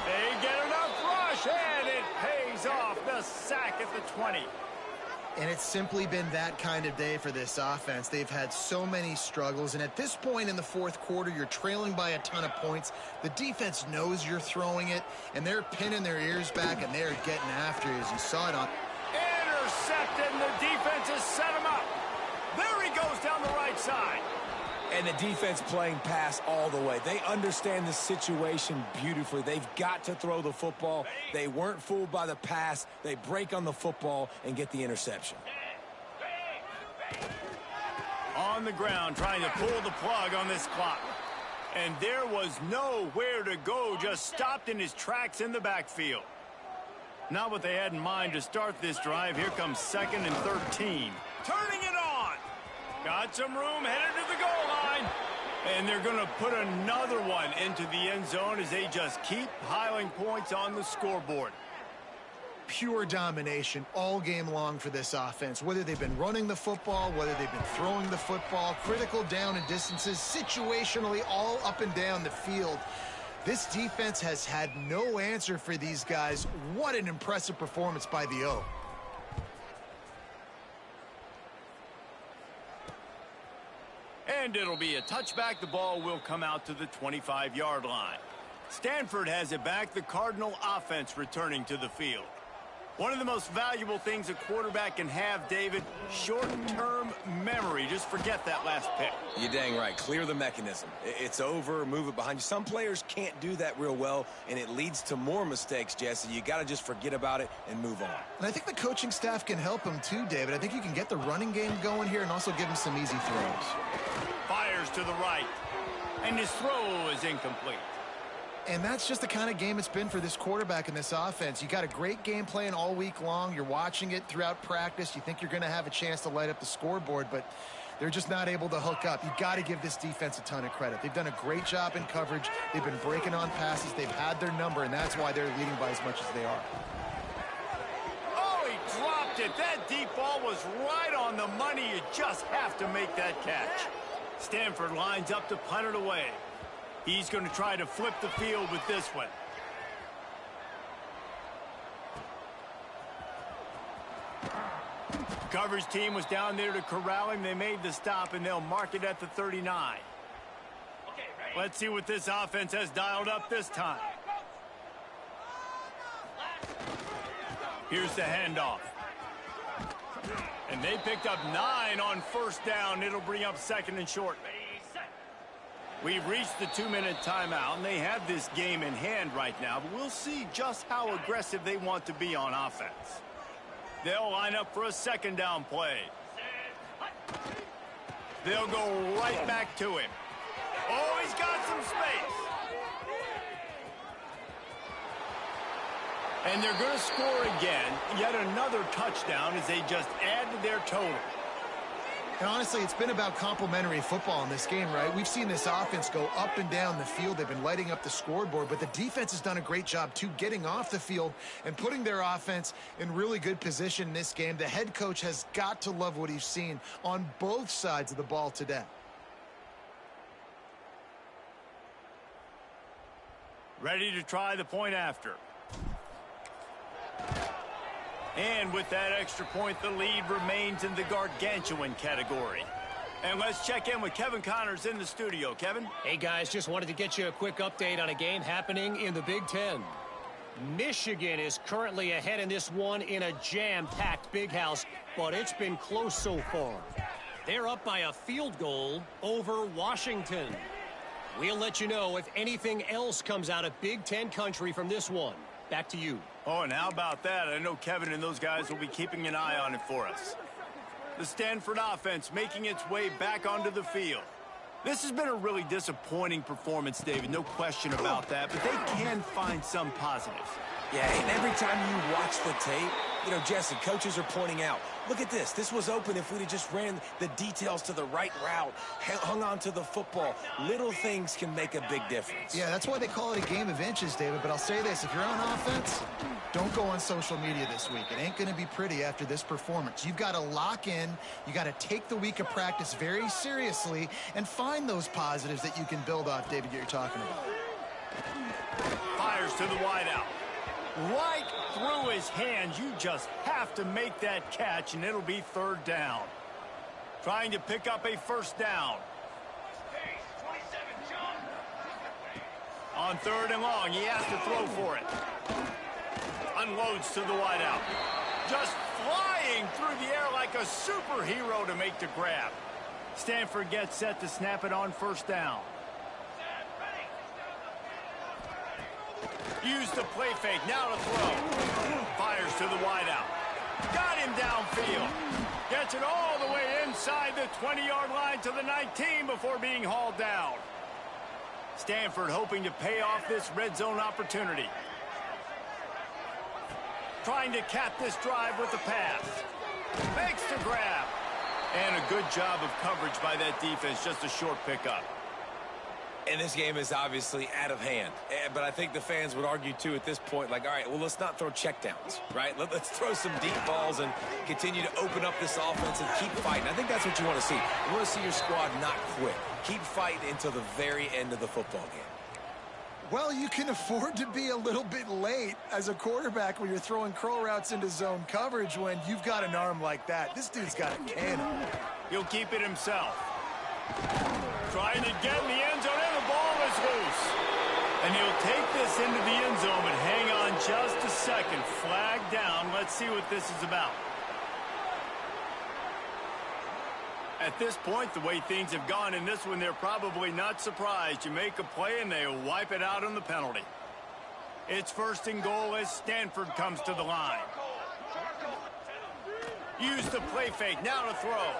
They get enough rush, and it pays off. The sack at the 20. And it's simply been that kind of day for this offense. They've had so many struggles, and at this point in the 4th quarter, you're trailing by a ton of points. The defense knows you're throwing it, and they're pinning their ears back, and they're getting after you, as you saw it on. Intercepted, and the defense has set him up. There he goes down the right side. And the defense playing pass all the way. They understand the situation beautifully. They've got to throw the football. They weren't fooled by the pass. They break on the football and get the interception. On the ground, trying to pull the plug on this clock. And there was nowhere to go, just stopped in his tracks in the backfield. Not what they had in mind to start this drive. Here comes 2nd and 13. Turning it on. Got some room, headed to the goal line. And they're going to put another one into the end zone as they just keep piling points on the scoreboard. pure domination all game long for this offense. Whether they've been running the football, whether they've been throwing the football, critical down and distances, situationally all up and down the field. This defense has had no answer for these guys. What an impressive performance by the O. And it'll be a touchback. The ball will come out to the 25-yard line. Stanford has it back. The Cardinal offense returning to the field. One of the most valuable things a quarterback can have, David, short-term memory. Just forget that last pick. You're dang right. Clear the mechanism. It's over. Move it behind you. Some players can't do that real well, and it leads to more mistakes, Jesse. You got to just forget about it and move on. And I think the coaching staff can help him too, David. I think you can get the running game going here and also give him some easy throws. Fires to the right, and his throw is incomplete. And that's just the kind of game it's been for this quarterback in this offense. You got a great game plan all week long. You're watching it throughout practice. You think you're going to have a chance to light up the scoreboard, but they're just not able to hook up. You got to give this defense a ton of credit. They've done a great job in coverage. They've been breaking on passes. They've had their number, and that's why they're leading by as much as they are. Oh, he dropped it. That deep ball was right on the money. You just have to make that catch. Stanford lines up to punt it away. He's going to try to flip the field with this one. Coverage team was down there to corral him. They made the stop, and they'll mark it at the 39. Okay, ready? Let's see what this offense has dialed up this time. Here's the handoff. And they picked up 9 on first down. It'll bring up second and short. We've reached the 2-minute timeout, and they have this game in hand right now, but we'll see just how aggressive they want to be on offense. They'll line up for a second down play. They'll go right back to him. Oh, he's got some space. And they're going to score again. Yet another touchdown as they just add to their total. And honestly, it's been about complementary football in this game, right? We've seen this offense go up and down the field. They've been lighting up the scoreboard, but the defense has done a great job, too, getting off the field and putting their offense in really good position in this game. The head coach has got to love what he's seen on both sides of the ball today. Ready to try the point after. And with that extra point, the lead remains in the gargantuan category. And let's check in with Kevin Connors in the studio. Kevin? Hey, guys, just wanted to get you a quick update on a game happening in the Big Ten. Michigan is currently ahead in this one in a jam-packed big house, but it's been close so far. They're up by a field goal over Washington. We'll let you know if anything else comes out of Big Ten country from this one. Back to you. Oh, and how about that? I know Kevin and those guys will be keeping an eye on it for us. The Stanford offense making its way back onto the field. This has been a really disappointing performance, David. No question about that, but they can find some positives. Yeah, and every time you watch the tape, you know, Jesse, coaches are pointing out, look at this. This was open if we'd have just ran the details to the right route, hung on to the football. Little things can make a big difference. Yeah, that's why they call it a game of inches, David. But I'll say this, if you're on offense, don't go on social media this week. It ain't going to be pretty after this performance. You've got to lock in. You got to take the week of practice very seriously and find those positives that you can build off, David, that you're talking about. Fires to the wideout. Right through his hands. You just have to make that catch, and it'll be third down. Trying to pick up a first down. On third and long, he has to throw for it. Unloads to the wideout. Just flying through the air like a superhero to make the grab. Stanford gets set to snap it on first down. Used the play fake, now to throw. Fires to the wideout. Got him downfield. Gets it all the way inside the 20-yard line to the 19 before being hauled down. Stanford hoping to pay off this red zone opportunity. Trying to cap this drive with the pass. Makes the grab. And a good job of coverage by that defense, just a short pickup. And this game is obviously out of hand. But I think the fans would argue, too, at this point, like, all right, well, let's not throw checkdowns, right? Let's throw some deep balls and continue to open up this offense and keep fighting. I think that's what you want to see. You want to see your squad not quit. Keep fighting until the very end of the football game. Well, you can afford to be a little bit late as a quarterback when you're throwing curl routes into zone coverage when you've got an arm like that. This dude's got a cannon. He'll keep it himself. Trying to get in the end zone, and the ball is loose. And he'll take this into the end zone, but hang on just a second. Flag down. Let's see what this is about. At this point, the way things have gone in this one, they're probably not surprised. You make a play, and they wipe it out on the penalty. It's 1st and goal as Stanford comes to the line. Use the play fake. Now to throw.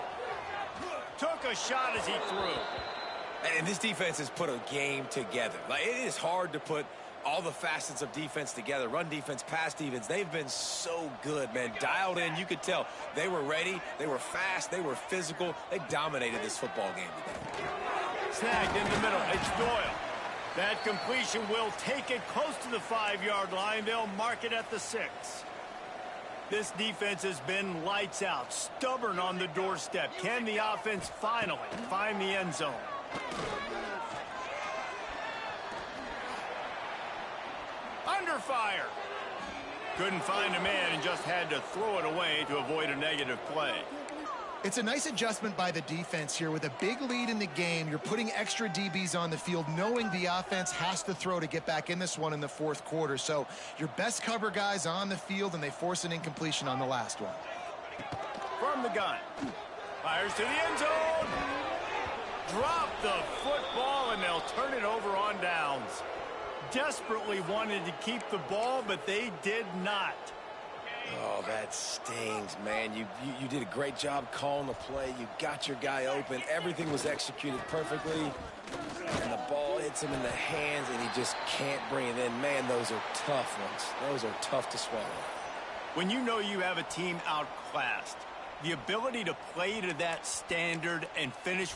Took a shot as he threw. And this defense has put a game together. Like, it is hard to put all the facets of defense together. Run defense, pass defense. They've been so good, man. Dialed in. You could tell they were ready. They were fast. They were physical. They dominated this football game today. Snagged in the middle. It's Doyle. That completion will take it close to the 5-yard line. They'll mark it at the 6. This defense has been lights out, stubborn on the doorstep. Can the offense finally find the end zone? Under fire. Couldn't find a man and just had to throw it away to avoid a negative play. It's a nice adjustment by the defense here. With a big lead in the game, you're putting extra DBs on the field, knowing the offense has to throw to get back in this one in the 4th quarter. So your best cover guys on the field, and they force an incompletion on the last one. From the gun. Fires to the end zone. Drop the football, and they'll turn it over on downs. Desperately wanted to keep the ball, but they did not. Oh, that stings, man. You did a great job calling the play. You got your guy open. Everything was executed perfectly. And the ball hits him in the hands, and he just can't bring it in. Man, those are tough ones. Those are tough to swallow. When you know you have a team outclassed, the ability to play to that standard and finish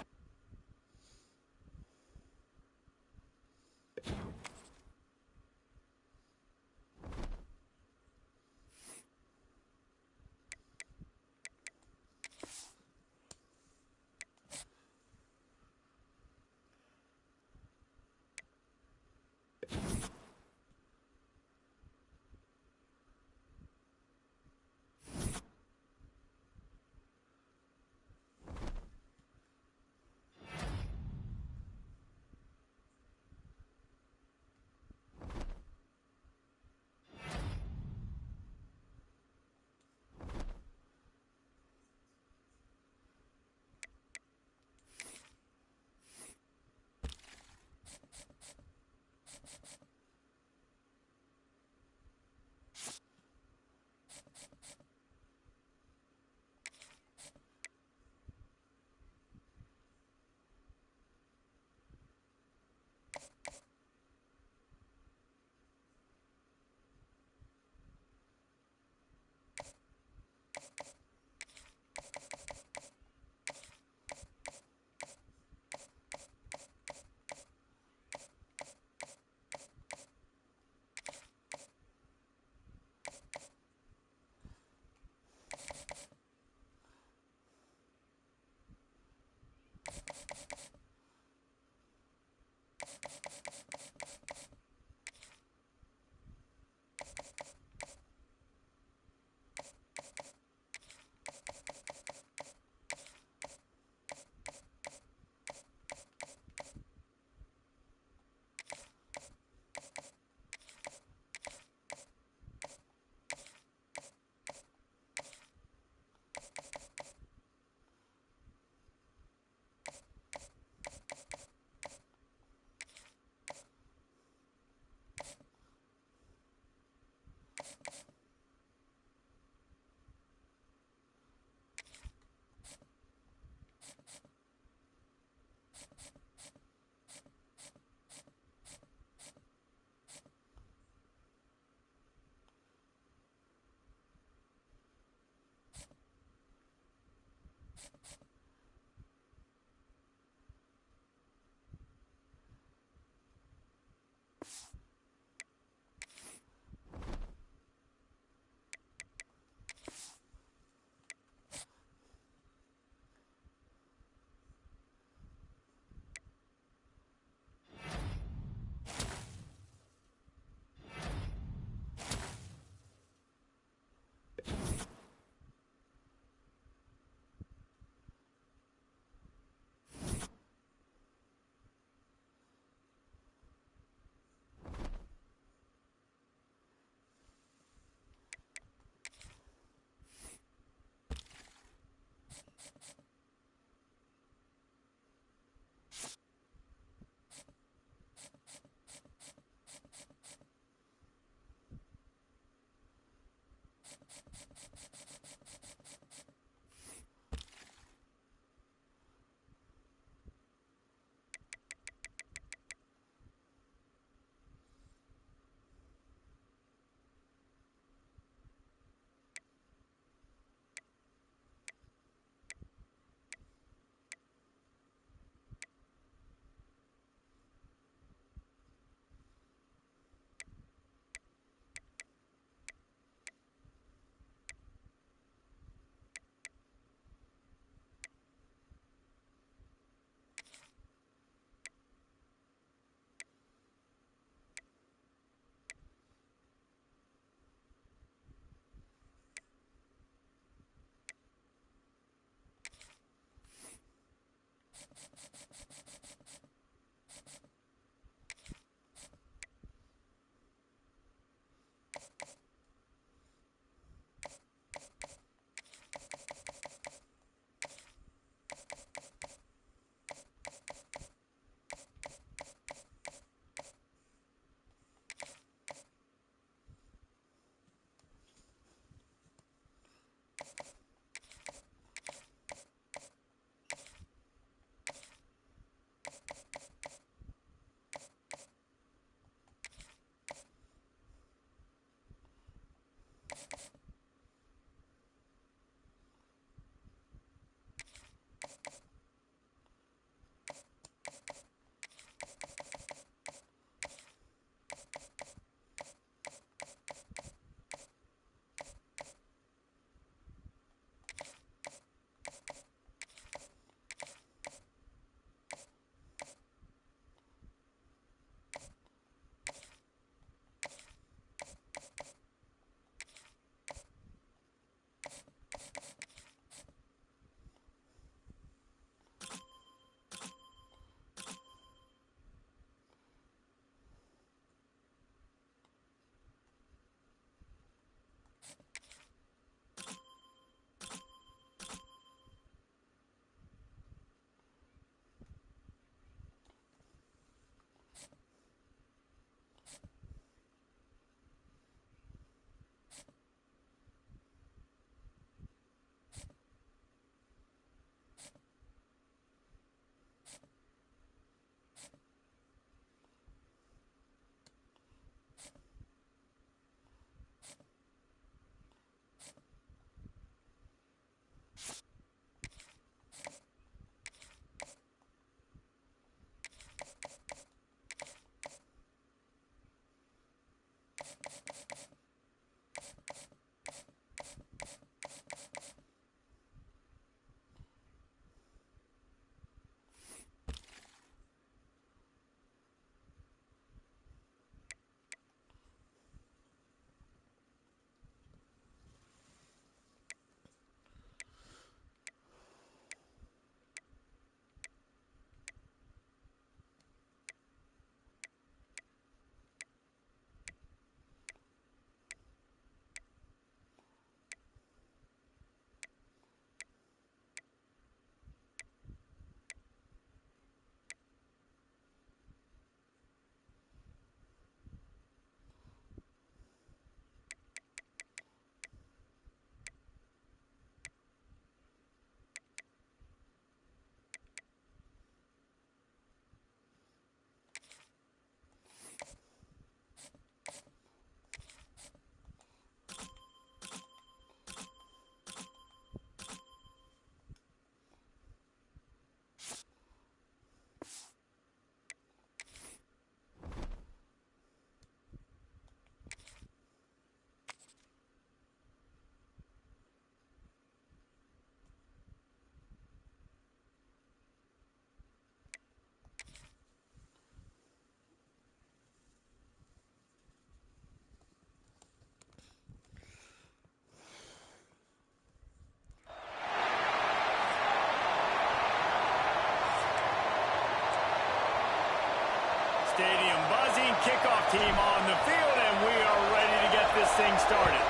team on the field, and we are ready to get this thing started.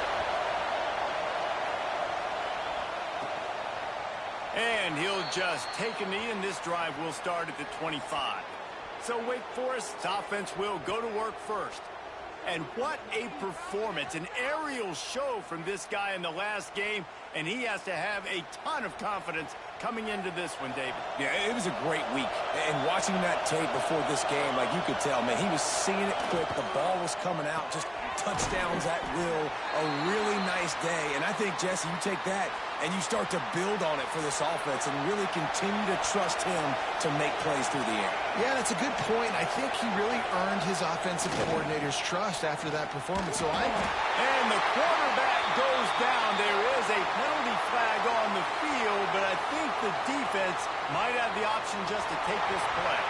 And he'll just take a knee, and this drive will start at the 25. So Wake Forest's offense will go to work first. And what a performance, an aerial show from this guy in the last game, and he has to have a ton of confidence coming into this one, David. Yeah, it was a great week. And watching that tape before this game, like you could tell, man, he was seeing it quick. The ball was coming out, just touchdowns at will. A really nice day. And I think, Jesse, you take that and you start to build on it for this offense and really continue to trust him to make plays through the air. Yeah, that's a good point. I think he really earned his offensive coordinator's trust after that performance. And the quarterback goes down. There is a penalty flag on the field, but I think the defense might have the option just to take this play.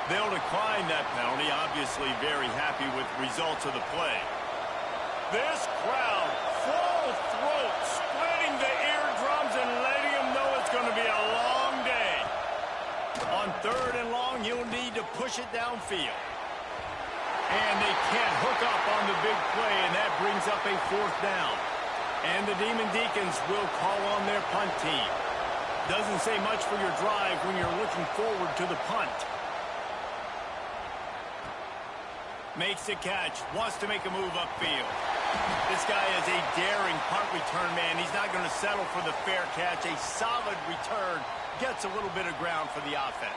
They'll decline that penalty, obviously very happy with the results of the play. This crowd, full throat, splitting the eardrums and letting them know it's going to be a long day. On 3rd and long, you'll need to push it downfield. And they can't hook up on the big play, and that brings up a 4th down. And the Demon Deacons will call on their punt team. Doesn't say much for your drive when you're looking forward to the punt. Makes the catch, wants to make a move upfield. This guy is a daring punt return man. He's not going to settle for the fair catch. A solid return gets a little bit of ground for the offense.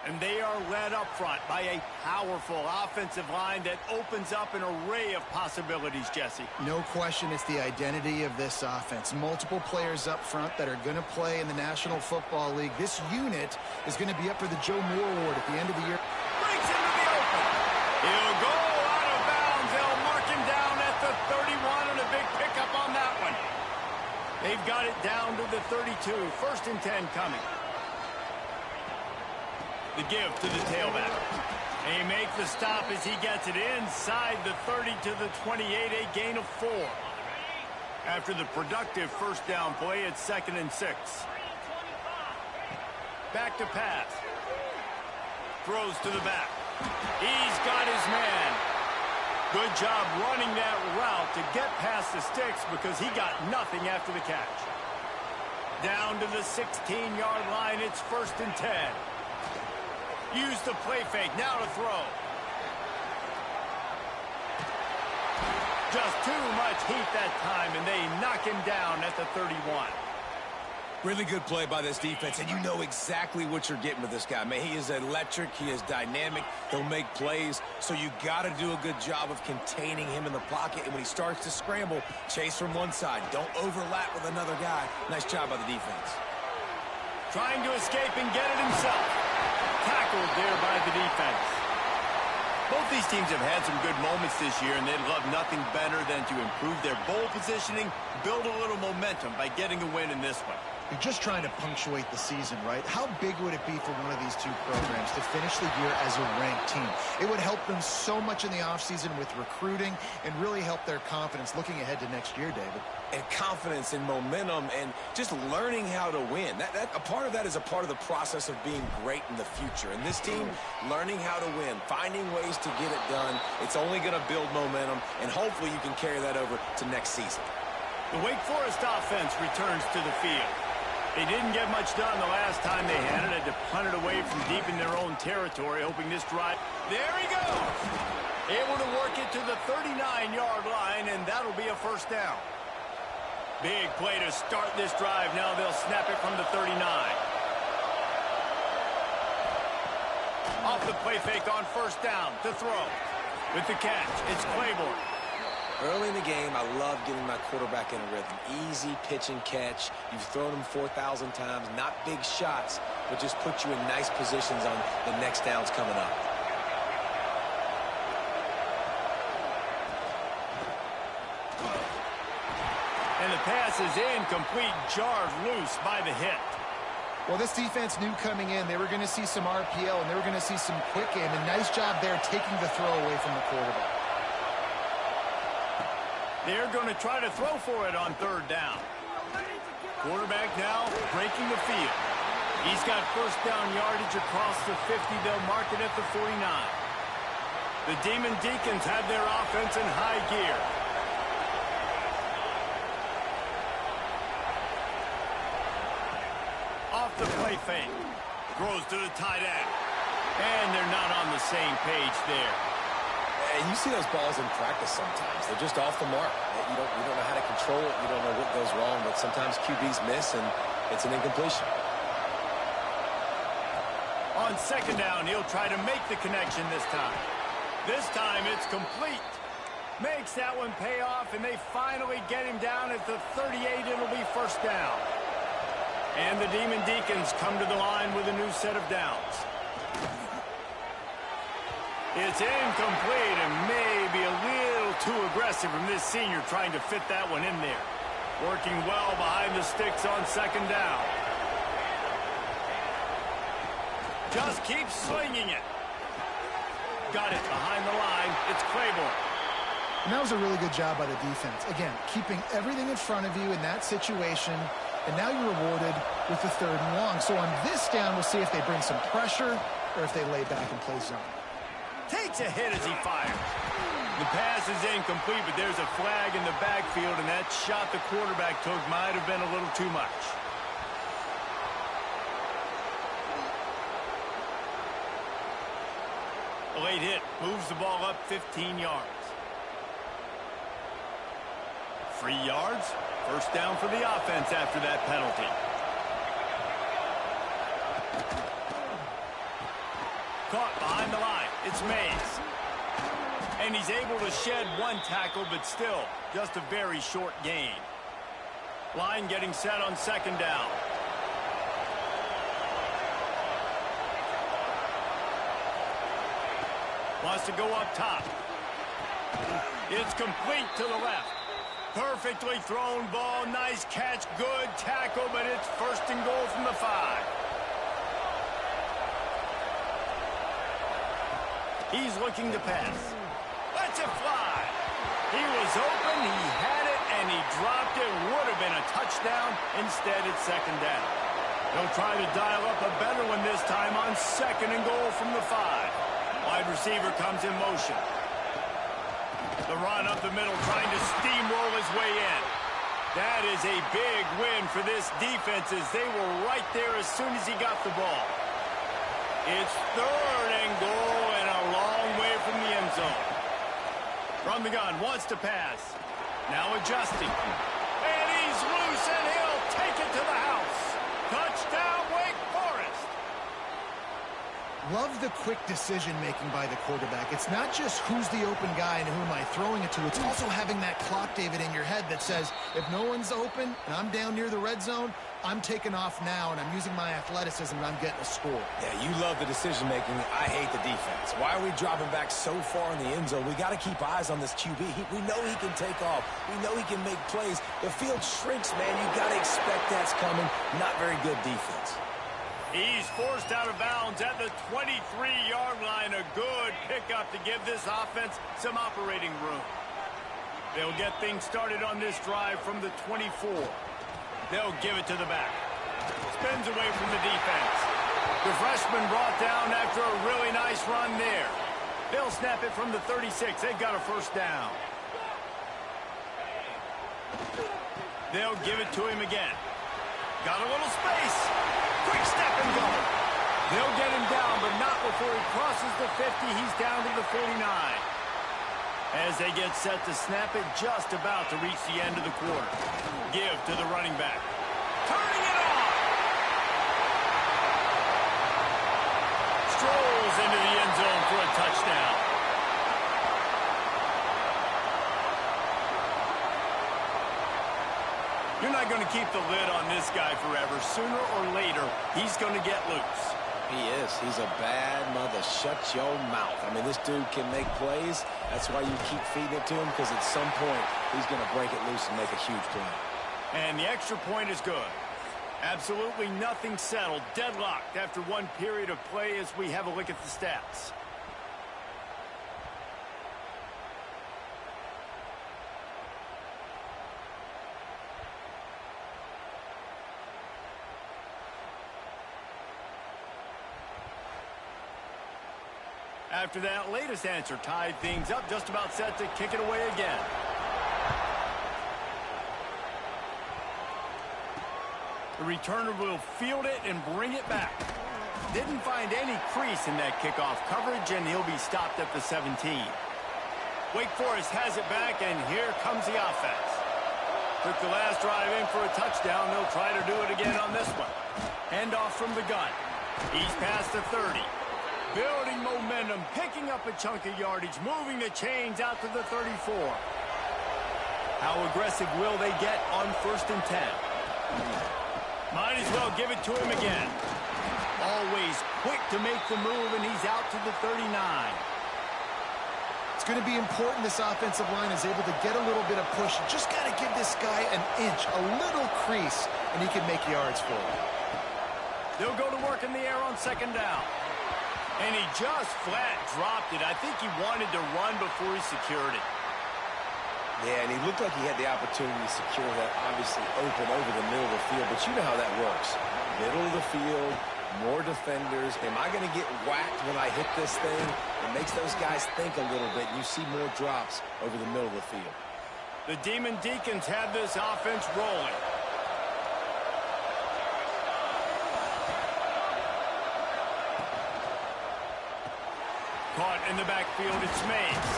And they are led up front by a powerful offensive line that opens up an array of possibilities, Jesse. No question it's the identity of this offense. Multiple players up front that are going to play in the National Football League. This unit is going to be up for the Joe Moore Award at the end of the year. Breaks into the open. He'll go out of bounds. They'll mark him down at the 31, and a big pickup on that one. They've got it down to the 32. 1st and 10 coming. The give to the tailback. They make the stop as he gets it inside the 30 to the 28, a gain of 4. After the productive 1st down play, it's 2nd and 6. Back to pass. Throws to the back. He's got his man. Good job running that route to get past the sticks because he got nothing after the catch. Down to the 16-yard line, it's 1st and 10. Use the play fake, now to throw. Just too much heat that time, and they knock him down at the 31. Really good play by this defense, and you know exactly what you're getting with this guy. Man, he is electric, he is dynamic, he'll make plays, so you got to do a good job of containing him in the pocket, and when he starts to scramble, chase from one side. Don't overlap with another guy. Nice job by the defense. Trying to escape and get it himself. Tackled there by the defense. Both these teams have had some good moments this year, and they'd love nothing better than to improve their bowl positioning, build a little momentum by getting a win in this one. You're just trying to punctuate the season, right? How big would it be for one of these two programs to finish the year as a ranked team? It would help them so much in the offseason with recruiting and really help their confidence looking ahead to next year, David. And confidence and momentum and just learning how to win. A part of that is a part of the process of being great in the future. And this team, learning how to win, finding ways to get it done, it's only going to build momentum, and hopefully you can carry that over to next season. The Wake Forest offense returns to the field. They didn't get much done the last time they had it. Had to punt it away from deep in their own territory, hoping this drive. There he goes. Able to work it to the 39-yard line, and that'll be a 1st down. Big play to start this drive. Now they'll snap it from the 39. Off the play fake on 1st down to throw. With the catch, it's Claiborne. Early in the game, I love getting my quarterback in a rhythm. Easy pitch and catch. You've thrown them 4,000 times. Not big shots, but just put you in nice positions on the next downs coming up. And the pass is incomplete, jarred loose by the hit. Well, this defense knew coming in they were going to see some RPO and they were going to see some quick game. And nice job there taking the throw away from the quarterback. They're going to try to throw for it on third down. Quarterback now breaking the field. He's got first down yardage across the 50. They'll mark it at the 49. The Demon Deacons have their offense in high gear. Off the play fake. Throws to the tight end. And they're not on the same page there. And you see those balls in practice sometimes. They're just off the mark. You don't know how to control it. You don't know what goes wrong. But sometimes QBs miss, and it's an incompletion. On second down, he'll try to make the connection this time. This time, it's complete. Makes that one pay off, and they finally get him down at the 38. It'll be first down. And the Demon Deacons come to the line with a new set of downs. It's incomplete and maybe a little too aggressive from this senior trying to fit that one in there. Working well behind the sticks on second down. Just keep slinging it. Got it behind the line. It's Claiborne. And that was a really good job by the defense. Again, keeping everything in front of you in that situation. And now you're rewarded with the third and long. So on this down, we'll see if they bring some pressure or if they lay back and play zone. Takes a hit as he fires. The pass is incomplete, but there's a flag in the backfield, and that shot the quarterback took might have been a little too much. A late hit moves the ball up 15 yards. 3 yards. First down for the offense after that penalty. Caught behind the line. It's Mays. And he's able to shed one tackle, but still just a very short gain. Line getting set on second down. Wants to go up top. It's complete to the left. Perfectly thrown ball. Nice catch. Good tackle, but it's first and goal from the 5. He's looking to pass. Lets it fly. He was open, he had it, and he dropped it. Would have been a touchdown. Instead, it's second down. They'll try to dial up a better one this time on second and goal from the 5. Wide receiver comes in motion. The run up the middle, trying to steamroll his way in. That is a big win for this defense, as they were right there as soon as he got the ball. It's third and goal and a long way from the end zone. From the gun, wants to pass. Now adjusting. And he's loose, and he'll take it to the house. Touchdown, Wake Forest. Love the quick decision-making by the quarterback. It's not just who's the open guy and who am I throwing it to. It's also having that clock, David, in your head that says, if no one's open and I'm down near the red zone, I'm taking off now, and I'm using my athleticism, and I'm getting a score. Yeah, you love the decision-making. I hate the defense. Why are we dropping back so far in the end zone? We got to keep eyes on this QB. We know he can take off. We know he can make plays. The field shrinks, man. You got to expect that's coming. Not very good defense. He's forced out of bounds at the 23-yard line. A good pickup to give this offense some operating room. They'll get things started on this drive from the 24. They'll give it to the back. Spins away from the defense. The freshman brought down after a really nice run there. They'll snap it from the 36. They've got a first down. They'll give it to him again. Got a little space. Quick step and go. They'll get him down, but not before he crosses the 50. He's down to the 49. As they get set to snap it, just about to reach the end of the quarter. Give to the running back. Turning it on! Strolls into the end zone for a touchdown. You're not going to keep the lid on this guy forever. Sooner or later, he's going to get loose. He is. He's a bad mother. Shut your mouth. I mean, this dude can make plays. That's why you keep feeding it to him, because at some point, he's going to break it loose and make a huge play. And the extra point is good. Absolutely nothing settled. Deadlocked after one period of play as we have a look at the stats. After that latest answer tied things up, just about set to kick it away again. The returner will field it and bring it back. Didn't find any crease in that kickoff coverage, and he'll be stopped at the 17. Wake Forest has it back, and here comes the offense. Took the last drive in for a touchdown. They'll try to do it again on this one. Handoff from the gun. He's past the 30. Building momentum, picking up a chunk of yardage, moving the chains out to the 34. How aggressive will they get on 1st and 10? Might as well give it to him again. Always quick to make the move, and he's out to the 39. It's going to be important this offensive line is able to get a little bit of push. Just got to give this guy an inch, a little crease, and he can make yards for him. They'll go to work in the air on 2nd down. And he just flat dropped it. I think he wanted to run before he secured it. Yeah, and he looked like he had the opportunity to secure that, obviously open over the middle of the field. But you know how that works. Middle of the field, more defenders. Am I going to get whacked when I hit this thing? It makes those guys think a little bit. You see more drops over the middle of the field. The Demon Deacons have this offense rolling. Caught in the backfield, it's Mays.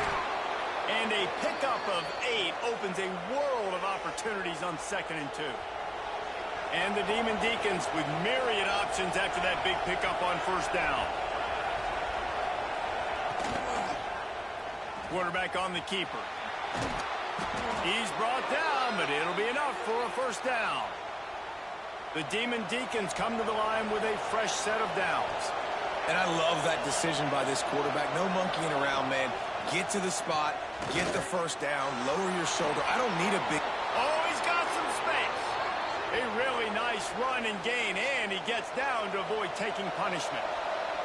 And a pickup of 8 opens a world of opportunities on 2nd and 2. And the Demon Deacons with myriad options after that big pickup on 1st down. Quarterback on the keeper. He's brought down, but it'll be enough for a 1st down. The Demon Deacons come to the line with a fresh set of downs. And I love that decision by this quarterback. No monkeying around, man. Get to the spot, get the 1st down, lower your shoulder. I don't need a big... Oh, he's got some space. A really nice run and gain, and he gets down to avoid taking punishment.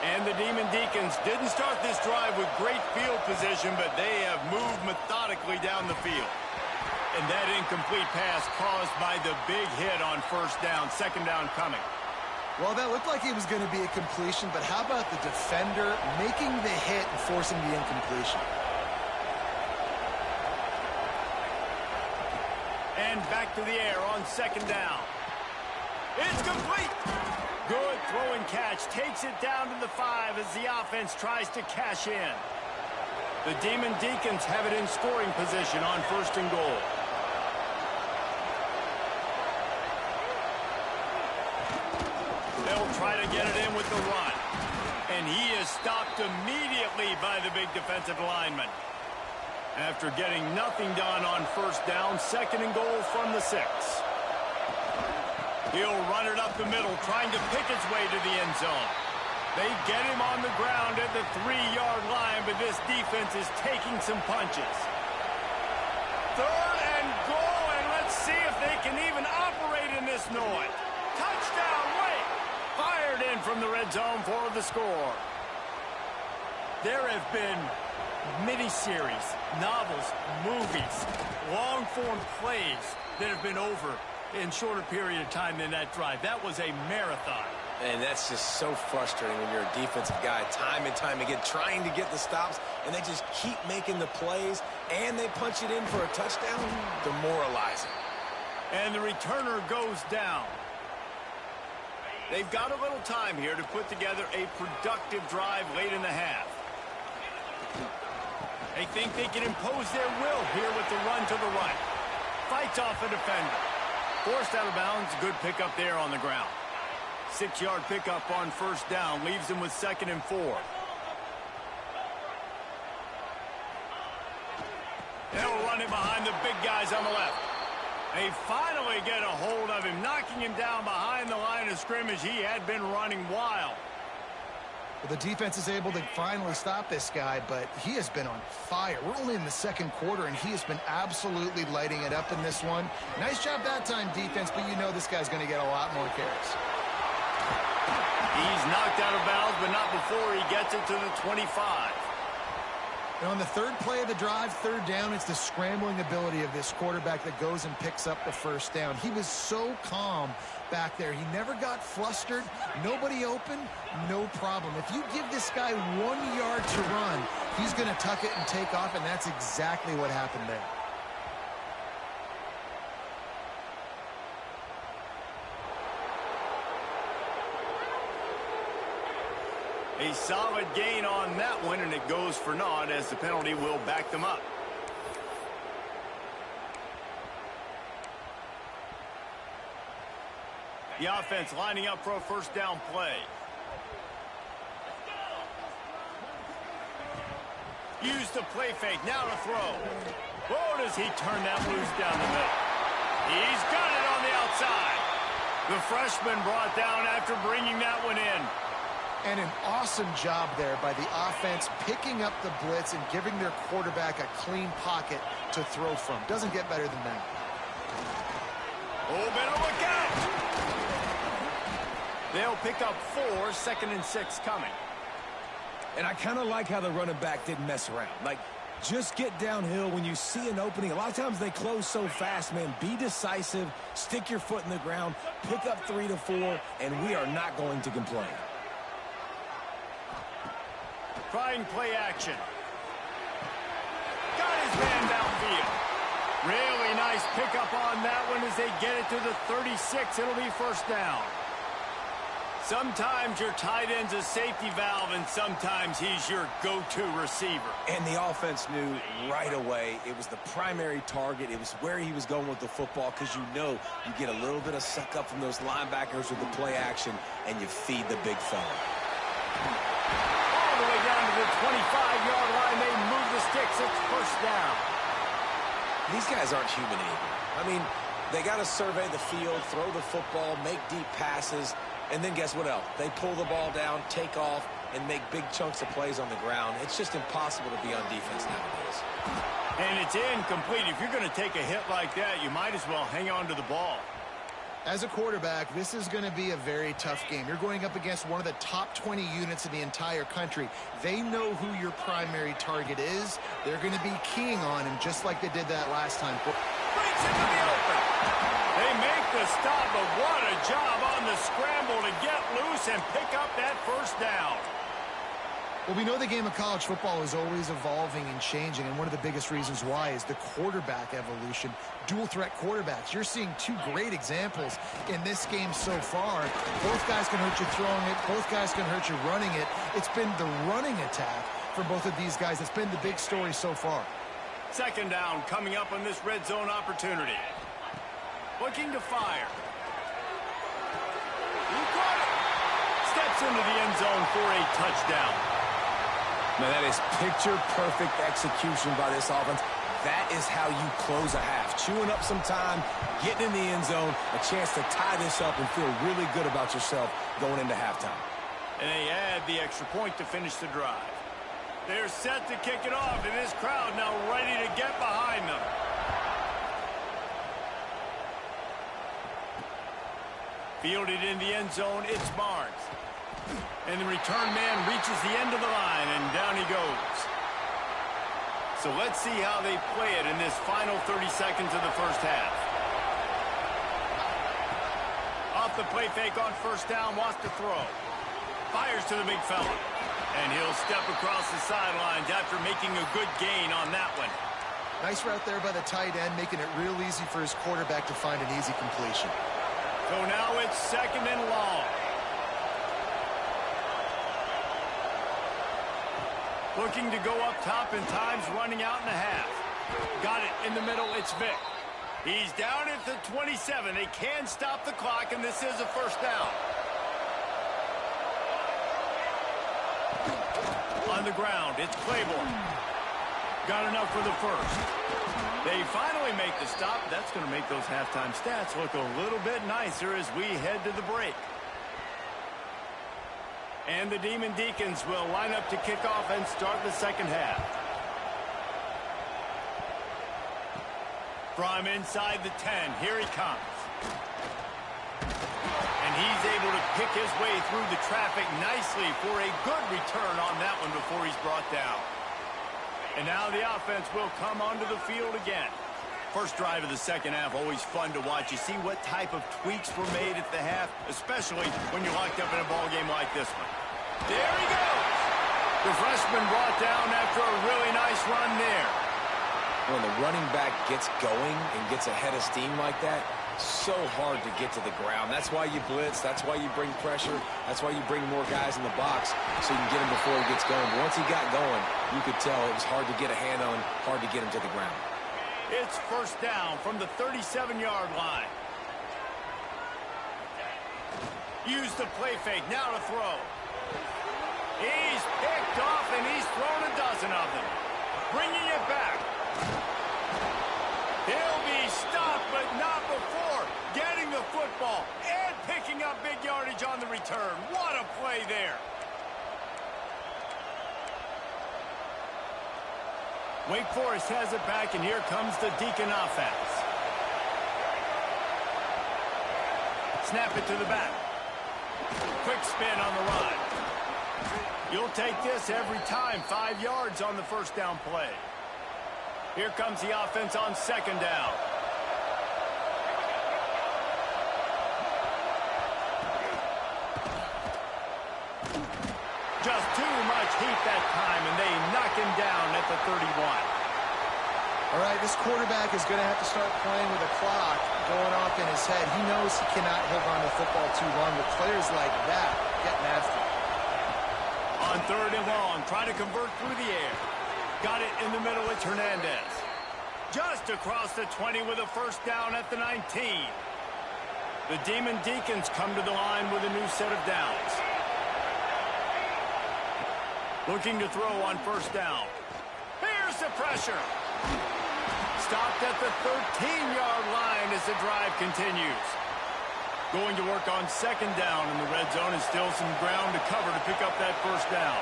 And the Demon Deacons didn't start this drive with great field position, but they have moved methodically down the field. And that incomplete pass caused by the big hit on 1st down, 2nd down coming. Well, that looked like it was going to be a completion, but how about the defender making the hit and forcing the incompletion? And back to the air on 2nd down. It's complete. Good throw and catch. Takes it down to the 5 as the offense tries to cash in. The Demon Deacons have it in scoring position on 1st and goal. They'll try to get it in with the run. And he is stopped immediately by the big defensive lineman. After getting nothing done on 1st down, 2nd and goal from the 6. He'll run it up the middle, trying to pick its way to the end zone. They get him on the ground at the 3-yard line, but this defense is taking some punches. 3rd and goal, and let's see if they can even operate in this noise. Touchdown, Wake! Fired in from the red zone for the score. There have been miniseries, novels, movies, long-form plays that have been over in shorter period of time than that drive. That was a marathon. And that's just so frustrating when you're a defensive guy, time and time again, trying to get the stops, and they just keep making the plays, and they punch it in for a touchdown. Demoralizing. And the returner goes down. They've got a little time here to put together a productive drive late in the half. They think they can impose their will here with the run to the right. Fights off a defender. Forced out of bounds, good pickup there on the ground. 6-yard pickup on 1st down, leaves them with 2nd and 4. They'll run it behind the big guys on the left. They finally get a hold of him, knocking him down behind the line of scrimmage. He had been running wild. Well, the defense is able to finally stop this guy, but he has been on fire. We're only in the 2nd quarter, and he has been absolutely lighting it up in this one. Nice job that time, defense, but you know this guy's going to get a lot more carries. He's knocked out of bounds, but not before he gets it to the 25. And on the third play of the drive, third down, it's the scrambling ability of this quarterback that goes and picks up the first down. He was so calm back there. He never got flustered. Nobody open, no problem. If you give this guy 1 yard to run, he's going to tuck it and take off, and that's exactly what happened there. A solid gain on that one, and it goes for naught as the penalty will back them up. The offense lining up for a first down play. Use the play fake, now to throw. Oh, does he turn that loose down the middle? He's got it on the outside. The freshman brought down after bringing that one in. And an awesome job there by the offense picking up the blitz and giving their quarterback a clean pocket to throw from. Doesn't get better than that. Oh, better look out! They'll pick up 4, 2nd and 6 coming. And I kind of like how the running back didn't mess around. Like, just get downhill when you see an opening. A lot of times they close so fast, man. Be decisive, stick your foot in the ground, pick up 3 to 4, and we are not going to complain. Trying play action. Got his man downfield. Really nice pickup on that one as they get it to the 36. It'll be first down. Sometimes your tight end's a safety valve, and sometimes he's your go-to receiver. And the offense knew right away it was the primary target. It was where he was going with the football, because you know you get a little bit of suck up from those linebackers with the play action, and you feed the big fella. All the way down to the 25-yard line. They move the sticks. It's first down. These guys aren't human anymore. I mean, they got to survey the field, throw the football, make deep passes, and then guess what else? They pull the ball down, take off, and make big chunks of plays on the ground. It's just impossible to be on defense nowadays. And it's incomplete. If you're going to take a hit like that, you might as well hang on to the ball. As a quarterback, this is going to be a very tough game. You're going up against one of the top 20 units in the entire country. They know who your primary target is. They're going to be keying on him just like they did that last time. Breaks into the open. They make the stop, but what a job on the scramble to get loose and pick up that first down. Well, we know the game of college football is always evolving and changing, and one of the biggest reasons why is the quarterback evolution. Dual threat quarterbacks. You're seeing two great examples in this game so far. Both guys can hurt you throwing it. Both guys can hurt you running it. It's been the running attack for both of these guys that's been the big story so far. Second down coming up on this red zone opportunity. Looking to fire. He caught it. Steps into the end zone for a touchdown. Now, that is picture-perfect execution by this offense. That is how you close a half. Chewing up some time, getting in the end zone, a chance to tie this up and feel really good about yourself going into halftime. And they add the extra point to finish the drive. They're set to kick it off, and this crowd now ready to get behind them. Fielded in the end zone, it's Barnes. And the return man reaches the end of the line, and down he goes. So let's see how they play it in this final 30 seconds of the first half. Off the play fake on first down, wants to throw. Fires to the big fella. And he'll step across the sidelines after making a good gain on that one. Nice route there by the tight end, making it real easy for his quarterback to find an easy completion. So now it's second and long. Looking to go up top, and time's running out in a half. Got it in the middle, it's Vic. He's down at the 27. They can stop the clock, and this is a first down. On the ground, it's Claiborne. Got enough for the first. They finally make the stop. That's going to make those halftime stats look a little bit nicer as we head to the break. And the Demon Deacons will line up to kick off and start the second half. From inside the 10, here he comes. And he's able to pick his way through the traffic nicely for a good return on that one before he's brought down. And now the offense will come onto the field again. First drive of the second half, always fun to watch. You see what type of tweaks were made at the half, especially when you're locked up in a ball game like this one. There he goes. The freshman brought down after a really nice run there. When the running back gets going and gets a head of steam like that, so hard to get to the ground. That's why you blitz. That's why you bring pressure. That's why you bring more guys in the box so you can get him before he gets going. But once he got going, you could tell it was hard to get a hand on, hard to get him to the ground. It's first down from the 37-yard line. Use the play fake. Now to throw. He's picked off, and he's thrown a dozen of them. Bringing it back. He'll be stopped, but not before getting the football and picking up big yardage on the return. What a play there. Wake Forest has it back, and here comes the Deacon offense. Snap it to the back. Quick spin on the run. You'll take this every time. 5 yards on the first down play. Here comes the offense on second down. Just too much heat that time, and they knock him down at the 31. All right, this quarterback is going to have to start playing with a clock going off in his head. He knows he cannot hold on to the football too long. With players like that, getting after it. On third and long, trying to convert through the air. Got it in the middle, it's Hernandez. Just across the 20 with a first down at the 19. The Demon Deacons come to the line with a new set of downs. Looking to throw on first down. Here's the pressure. Stopped at the 13-yard line as the drive continues. Going to work on second down in the red zone, and still some ground to cover to pick up that first down.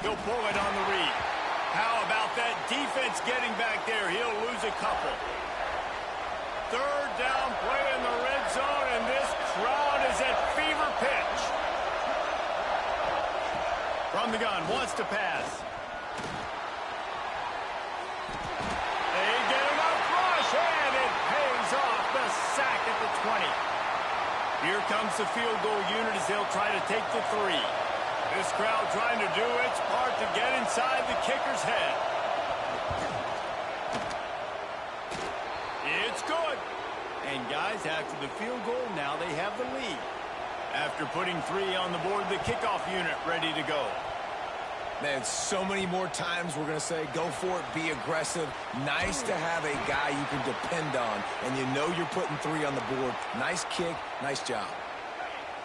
He'll pull it on the read. How about that defense getting back there? He'll lose a couple. Third down play in the red zone, and this crowd is at fever pitch. From the gun, wants to pass. They get him up rush, and it pays off. The sack at the 20. Here comes the field goal unit as they'll try to take the 3. This crowd trying to do its part to get inside the kicker's head. It's good. And guys, after the field goal, now they have the lead. After putting 3 on the board, the kickoff unit ready to go. Man, so many more times we're going to say, go for it, be aggressive. Nice to have a guy you can depend on, and you know you're putting 3 on the board. Nice kick, nice job.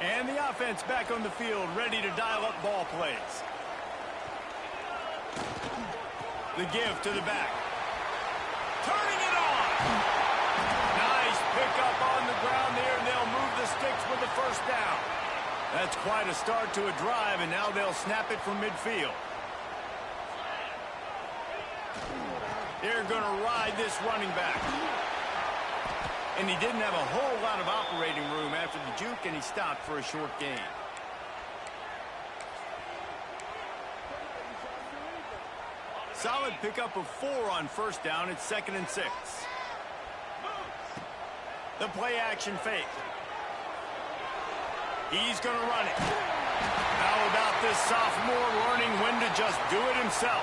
And the offense back on the field, ready to dial up ball plays. The give to the back. Turning it on. Nice pickup on the ground there, and they'll move the sticks with the first down. That's quite a start to a drive, and now they'll snap it from midfield. They're going to ride this running back. And he didn't have a whole lot of operating room after the juke, and he stopped for a short gain. Solid pickup of 4 on first down. It's 2nd and 6. The play action fake. He's going to run it. How about this sophomore learning when to just do it himself?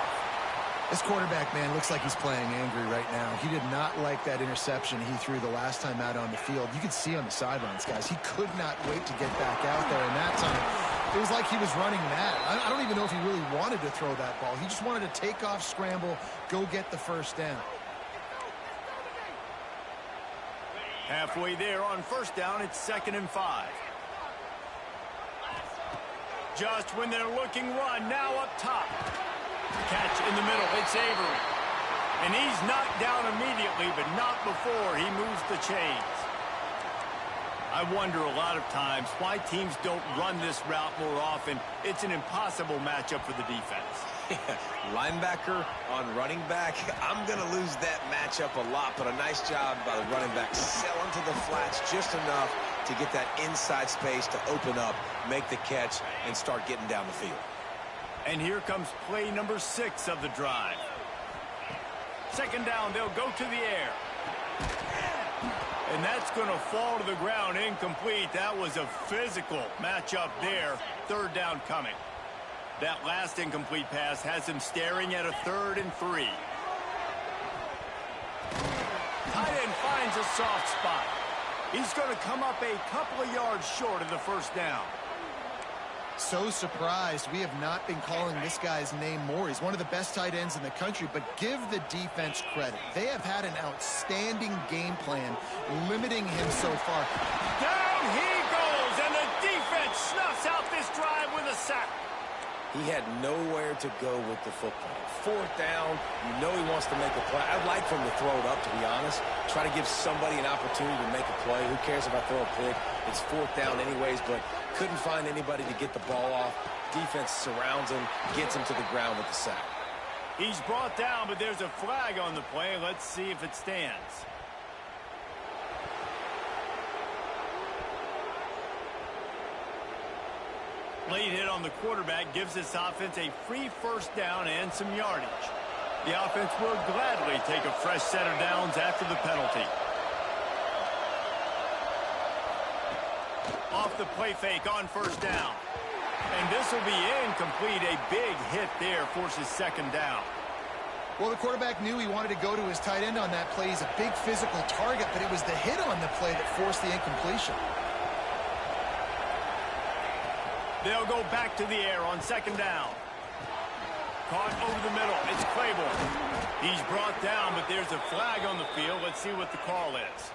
This quarterback, man, looks like he's playing angry right now. He did not like that interception he threw the last time out on the field. You could see on the sidelines, guys. He could not wait to get back out there, and that time, it was like he was running mad. I don't even know if he really wanted to throw that ball. He just wanted to take off, scramble, go get the first down. Halfway there on first down, it's 2nd and 5. Just when they're looking run, now up top. Catch in the middle, it's Avery. And he's knocked down immediately, but not before he moves the chains. I wonder a lot of times why teams don't run this route more often. It's an impossible matchup for the defense. Linebacker on running back. I'm going to lose that matchup a lot, but a nice job by the running back selling to the flats just enough to get that inside space to open up, make the catch, and start getting down the field. And here comes play number 6 of the drive. Second down, they'll go to the air. And that's going to fall to the ground incomplete. That was a physical matchup there. Third down coming. That last incomplete pass has him staring at a 3rd and 3. Tight end finds a soft spot. He's going to come up a couple of yards short of the first down. So surprised we have not been calling this guy's name more. He's one of the best tight ends in the country, but give the defense credit. They have had an outstanding game plan limiting him so far. Down he goes, and the defense snuffs out this drive with a sack. He had nowhere to go with the football. 4th down, you know he wants to make a play. I'd like for him to throw it up, to be honest. Try to give somebody an opportunity to make a play. Who cares if I throw a pick? It's 4th down anyways, but couldn't find anybody to get the ball off. Defense surrounds him, gets him to the ground with the sack. He's brought down, but there's a flag on the play. Let's see if it stands. Late hit on the quarterback gives this offense a free first down and some yardage. The offense will gladly take a fresh set of downs after the penalty. Off the play fake on first down. And this will be incomplete. A big hit there forces second down. Well, the quarterback knew he wanted to go to his tight end on that play. He's a big physical target, but it was the hit on the play that forced the incompletion. They'll go back to the air on second down. Caught over the middle. It's Claiborne. He's brought down, but there's a flag on the field. Let's see what the call is.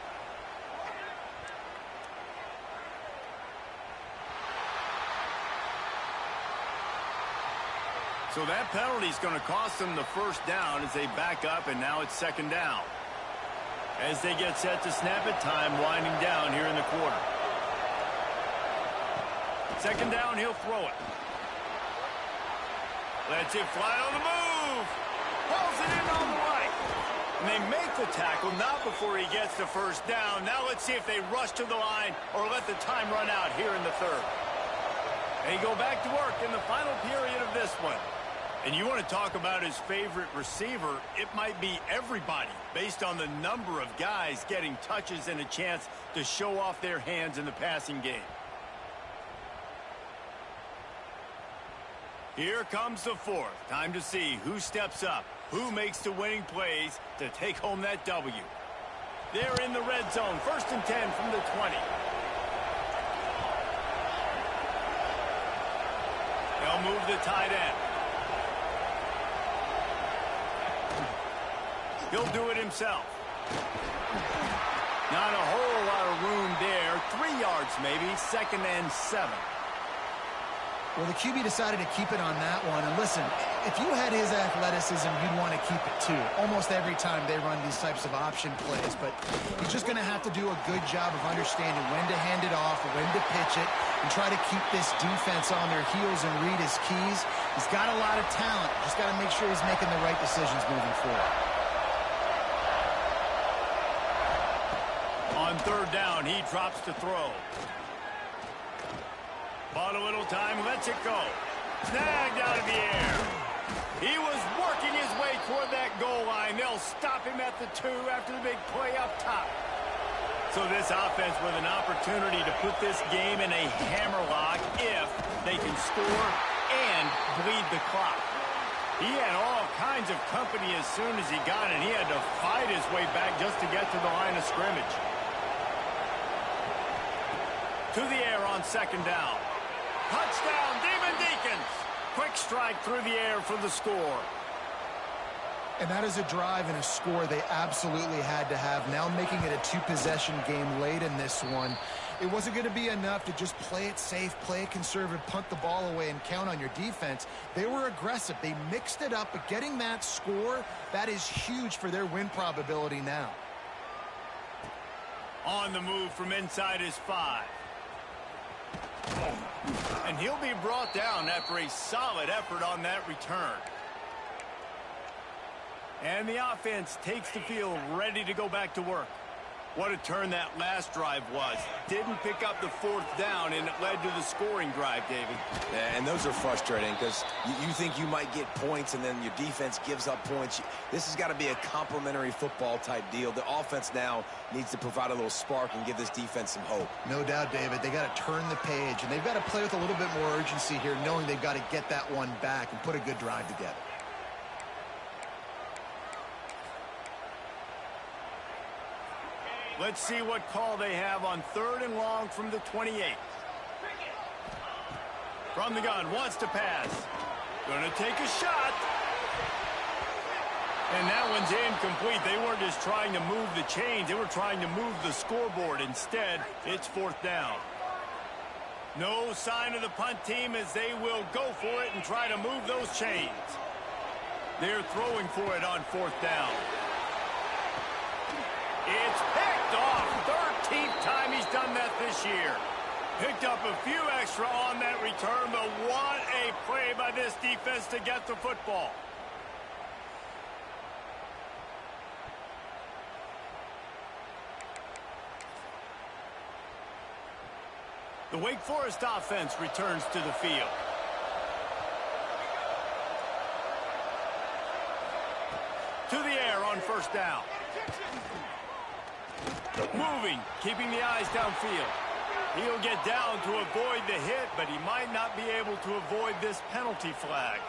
So that penalty is going to cost them the first down as they back up, and now it's second down. As they get set to snap it, time winding down here in the quarter. Second down, he'll throw it. Lets it fly on the move. Pulls it in on the right. And they make the tackle, not before he gets the first down. Now let's see if they rush to the line or let the time run out here in the third. They go back to work in the final period of this one. And you want to talk about his favorite receiver, it might be everybody based on the number of guys getting touches and a chance to show off their hands in the passing game. Here comes the fourth. Time to see who steps up, who makes the winning plays to take home that W. They're in the red zone, 1st and 10 from the 20. They'll move the tight end. He'll do it himself. Not a whole lot of room there. 3 yards maybe, 2nd and 7. Well, the QB decided to keep it on that one. And listen, if you had his athleticism, you'd want to keep it too. Almost every time they run these types of option plays. But he's just going to have to do a good job of understanding when to hand it off, when to pitch it, and try to keep this defense on their heels and read his keys. He's got a lot of talent. Just got to make sure he's making the right decisions moving forward. On 3rd down, he drops to throw. Bought a little time, lets it go. Snagged out of the air. He was working his way toward that goal line. They'll stop him at the 2 after the big play up top. So this offense with an opportunity to put this game in a hammerlock if they can score and bleed the clock. He had all kinds of company as soon as he got it. He had to fight his way back just to get to the line of scrimmage. To the air on 2nd down. Touchdown, Demon Deacons. Quick strike through the air for the score. And that is a drive and a score they absolutely had to have. Now making it a 2-possession game late in this one. It wasn't going to be enough to just play it safe, play it conservative, punt the ball away, and count on your defense. They were aggressive. They mixed it up, but getting that score, that is huge for their win probability now. On the move from inside his 5. And he'll be brought down after a solid effort on that return. And the offense takes the field ready to go back to work. What a turn that last drive was. Didn't pick up the fourth down, and it led to the scoring drive, David. Yeah, and those are frustrating because you think you might get points, and then your defense gives up points. This has got to be a complementary football type deal. The offense now needs to provide a little spark and give this defense some hope. No doubt, David. They got to turn the page, and they've got to play with a little bit more urgency here, knowing they've got to get that one back and put a good drive together. Let's see what call they have on 3rd and long from the 28. From the gun, wants to pass. Gonna take a shot. And that one's incomplete. They weren't just trying to move the chains. They were trying to move the scoreboard. Instead, it's 4th down. No sign of the punt team as they will go for it and try to move those chains. They're throwing for it on 4th down. It's picked off. 13th time he's done that this year. Picked up a few extra on that return, but what a play by this defense to get the football. The Wake Forest offense returns to the field. To the air on 1st down. Moving, keeping the eyes downfield. He'll get down to avoid the hit, but he might not be able to avoid this penalty flag.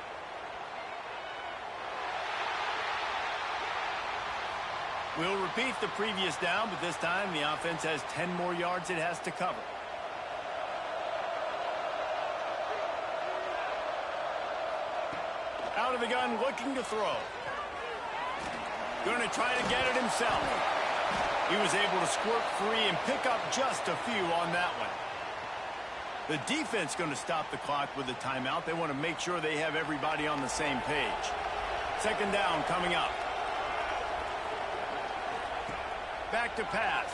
We'll repeat the previous down, but this time the offense has 10 more yards it has to cover. Out of the gun, looking to throw. Going to try to get it himself. He was able to squirt free and pick up just a few on that one. The defense going to stop the clock with a timeout. They want to make sure they have everybody on the same page. 2nd down coming up. Back to pass.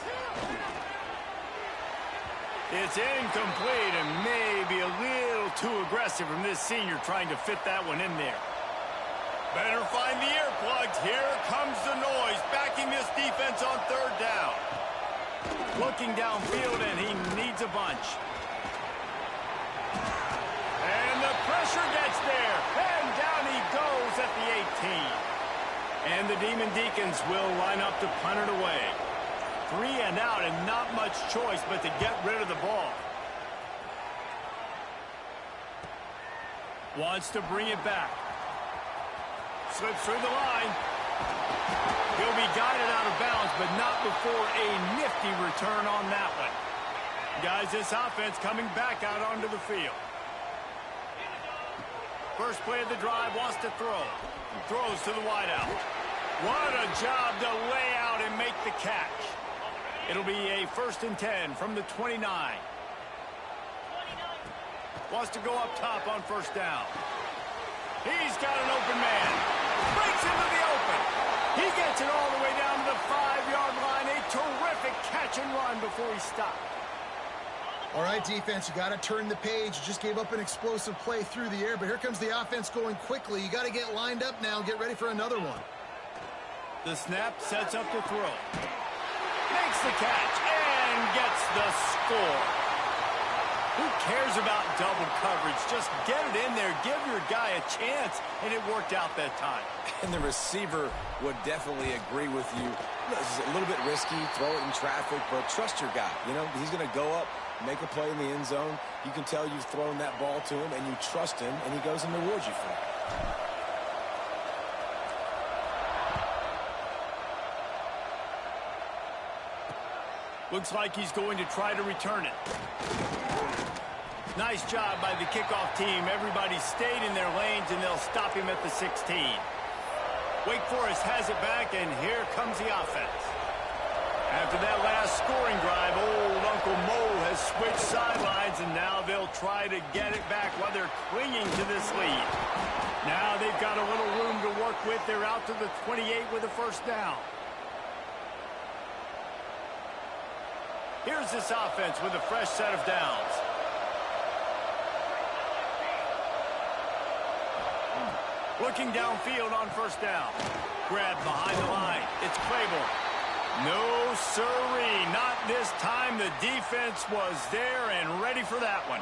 It's incomplete and maybe a little too aggressive from this senior trying to fit that one in there. Better find the earplugs. Here comes the noise, backing this defense on 3rd down. Looking downfield, and he needs a bunch. And the pressure gets there, and down he goes at the 18. And the Demon Deacons will line up to punt it away. 3 and out, and not much choice but to get rid of the ball. Wants to bring it back. Slips through the line. He'll be guided out of bounds, but not before a nifty return on that one. Guys, this offense coming back out onto the field. First play of the drive, wants to throw. Throws to the wideout. What a job to lay out and make the catch. It'll be a 1st and 10 from the 29. Wants to go up top on 1st down. He's got an open man. Breaks into the open. He gets it all the way down to the 5-yard line. A terrific catch and run before he stopped. All right, defense, you got to turn the page. You just gave up an explosive play through the air, but here comes the offense going quickly. You got to get lined up now and get ready for another one. The snap sets up to throw. Makes the catch and gets the score. Who cares about double coverage? Just get it in there. Give your guy a chance, and it worked out that time. And the receiver would definitely agree with you. This is a little bit risky, throw it in traffic, but trust your guy. You know, he's going to go up, make a play in the end zone. You can tell you've thrown that ball to him, and you trust him, and he goes and rewards you for it. Looks like he's going to try to return it. Nice job by the kickoff team. Everybody stayed in their lanes, and they'll stop him at the 16. Wake Forest has it back, and here comes the offense. After that last scoring drive, old Uncle Mo has switched sidelines, and now they'll try to get it back while they're clinging to this lead. Now they've got a little room to work with. They're out to the 28 with a 1st down. Here's this offense with a fresh set of downs. Looking downfield on 1st down. Grabbed behind the line. It's Claiborne. No, sirree. Not this time. The defense was there and ready for that one.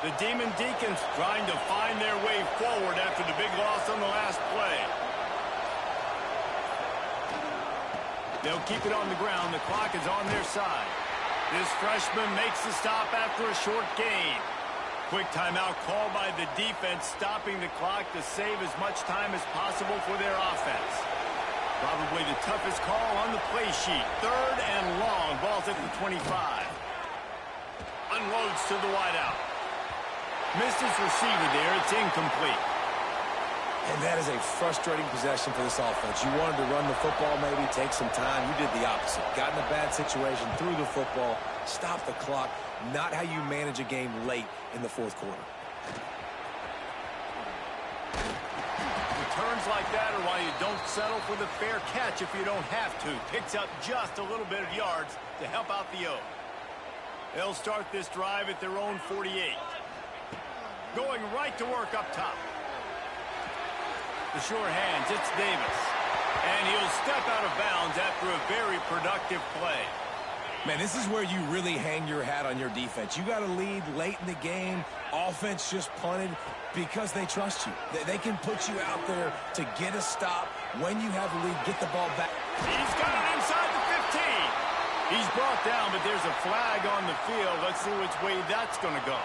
The Demon Deacons trying to find their way forward after the big loss on the last play. They'll keep it on the ground. The clock is on their side. This freshman makes the stop after a short gain. Quick timeout called by the defense, stopping the clock to save as much time as possible for their offense. Probably the toughest call on the play sheet. 3rd and long. Ball's at the 25. Unloads to the wideout. Missed his receiver there. It's incomplete. And that is a frustrating possession for this offense. You wanted to run the football, maybe take some time. You did the opposite. Got in a bad situation, threw the football, stopped the clock. Not how you manage a game late in the 4th quarter. Returns like that are why you don't settle for the fair catch if you don't have to. Picks up just a little bit of yards to help out the O. They'll start this drive at their own 48. Going right to work up top. The sure hands, it's Davis. And he'll step out of bounds after a very productive play. Man, this is where you really hang your hat on your defense. You got to lead late in the game. Offense just punted because they trust you. They can put you out there to get a stop. When you have the lead, get the ball back. He's got it inside the 15. He's brought down, but there's a flag on the field. Let's see which way that's going to go.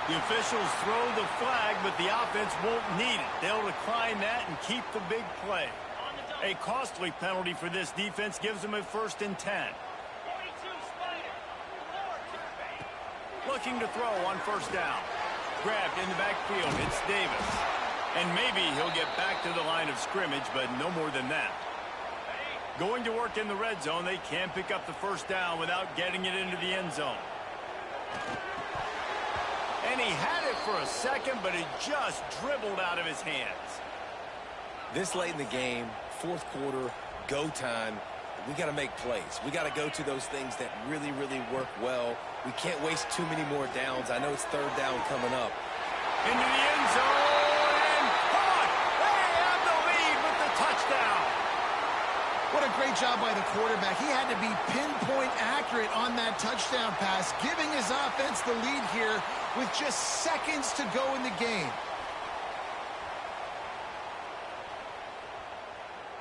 The officials throw the flag, but the offense won't need it. They'll decline that and keep the big play. A costly penalty for this defense gives them a 1st and 10. Looking to throw on 1st down. Grabbed in the backfield. It's Davis. And maybe he'll get back to the line of scrimmage, but no more than that. Going to work in the red zone, they can pick up the 1st down without getting it into the end zone. And he had it for a second, but it just dribbled out of his hands. This late in the game, 4th quarter, go time, we got to make plays. We got to go to those things that really, really work well. We can't waste too many more downs. I know it's 3rd down coming up. Into the end zone, and caught! They have the lead with the touchdown. What a great job by the quarterback. He had to be pinpoint accurate on that touchdown pass, giving his offense the lead here with just seconds to go in the game.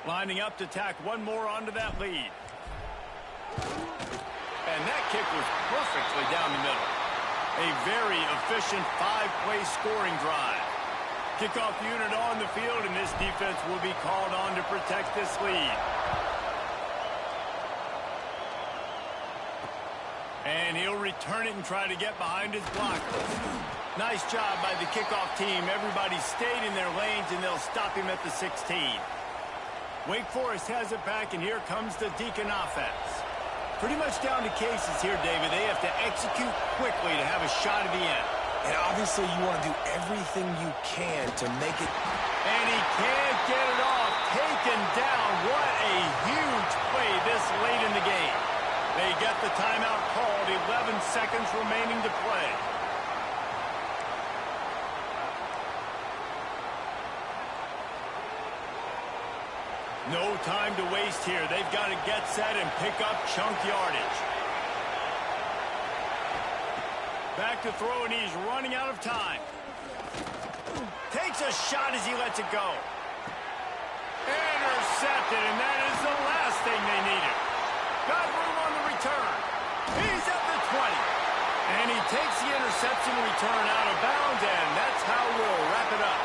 Lining up to tack one more onto that lead. And that kick was perfectly down the middle. A very efficient 5-play scoring drive. Kickoff unit on the field, and this defense will be called on to protect this lead. And he'll return it and try to get behind his blockers. Nice job by the kickoff team. Everybody stayed in their lanes, and they'll stop him at the 16. Wake Forest has it back, and here comes the Deacon offense. Pretty much down to cases here, David. They have to execute quickly to have a shot at the end. And obviously you want to do everything you can to make it. And he can't get it off. Taken down. What a huge play this late in the game. They get the timeout called. 11 seconds remaining to play. No time to waste here. They've got to get set and pick up chunk yardage. Back to throw, and he's running out of time. Takes a shot as he lets it go. Intercepted, and that is the last thing they needed. Got room on the return. He's at the 20. And he takes the interception return out of bounds, and that's how we'll wrap it up.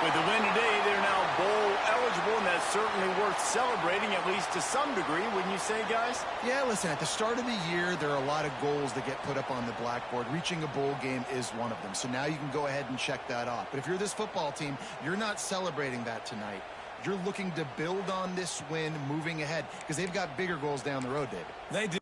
With the win today, they're now bowl eligible, and that's certainly worth celebrating, at least to some degree, wouldn't you say, guys? Yeah, listen, at the start of the year, there are a lot of goals that get put up on the blackboard. Reaching a bowl game is one of them. So now you can go ahead and check that off. But if you're this football team, you're not celebrating that tonight. You're looking to build on this win moving ahead because they've got bigger goals down the road, David. They do.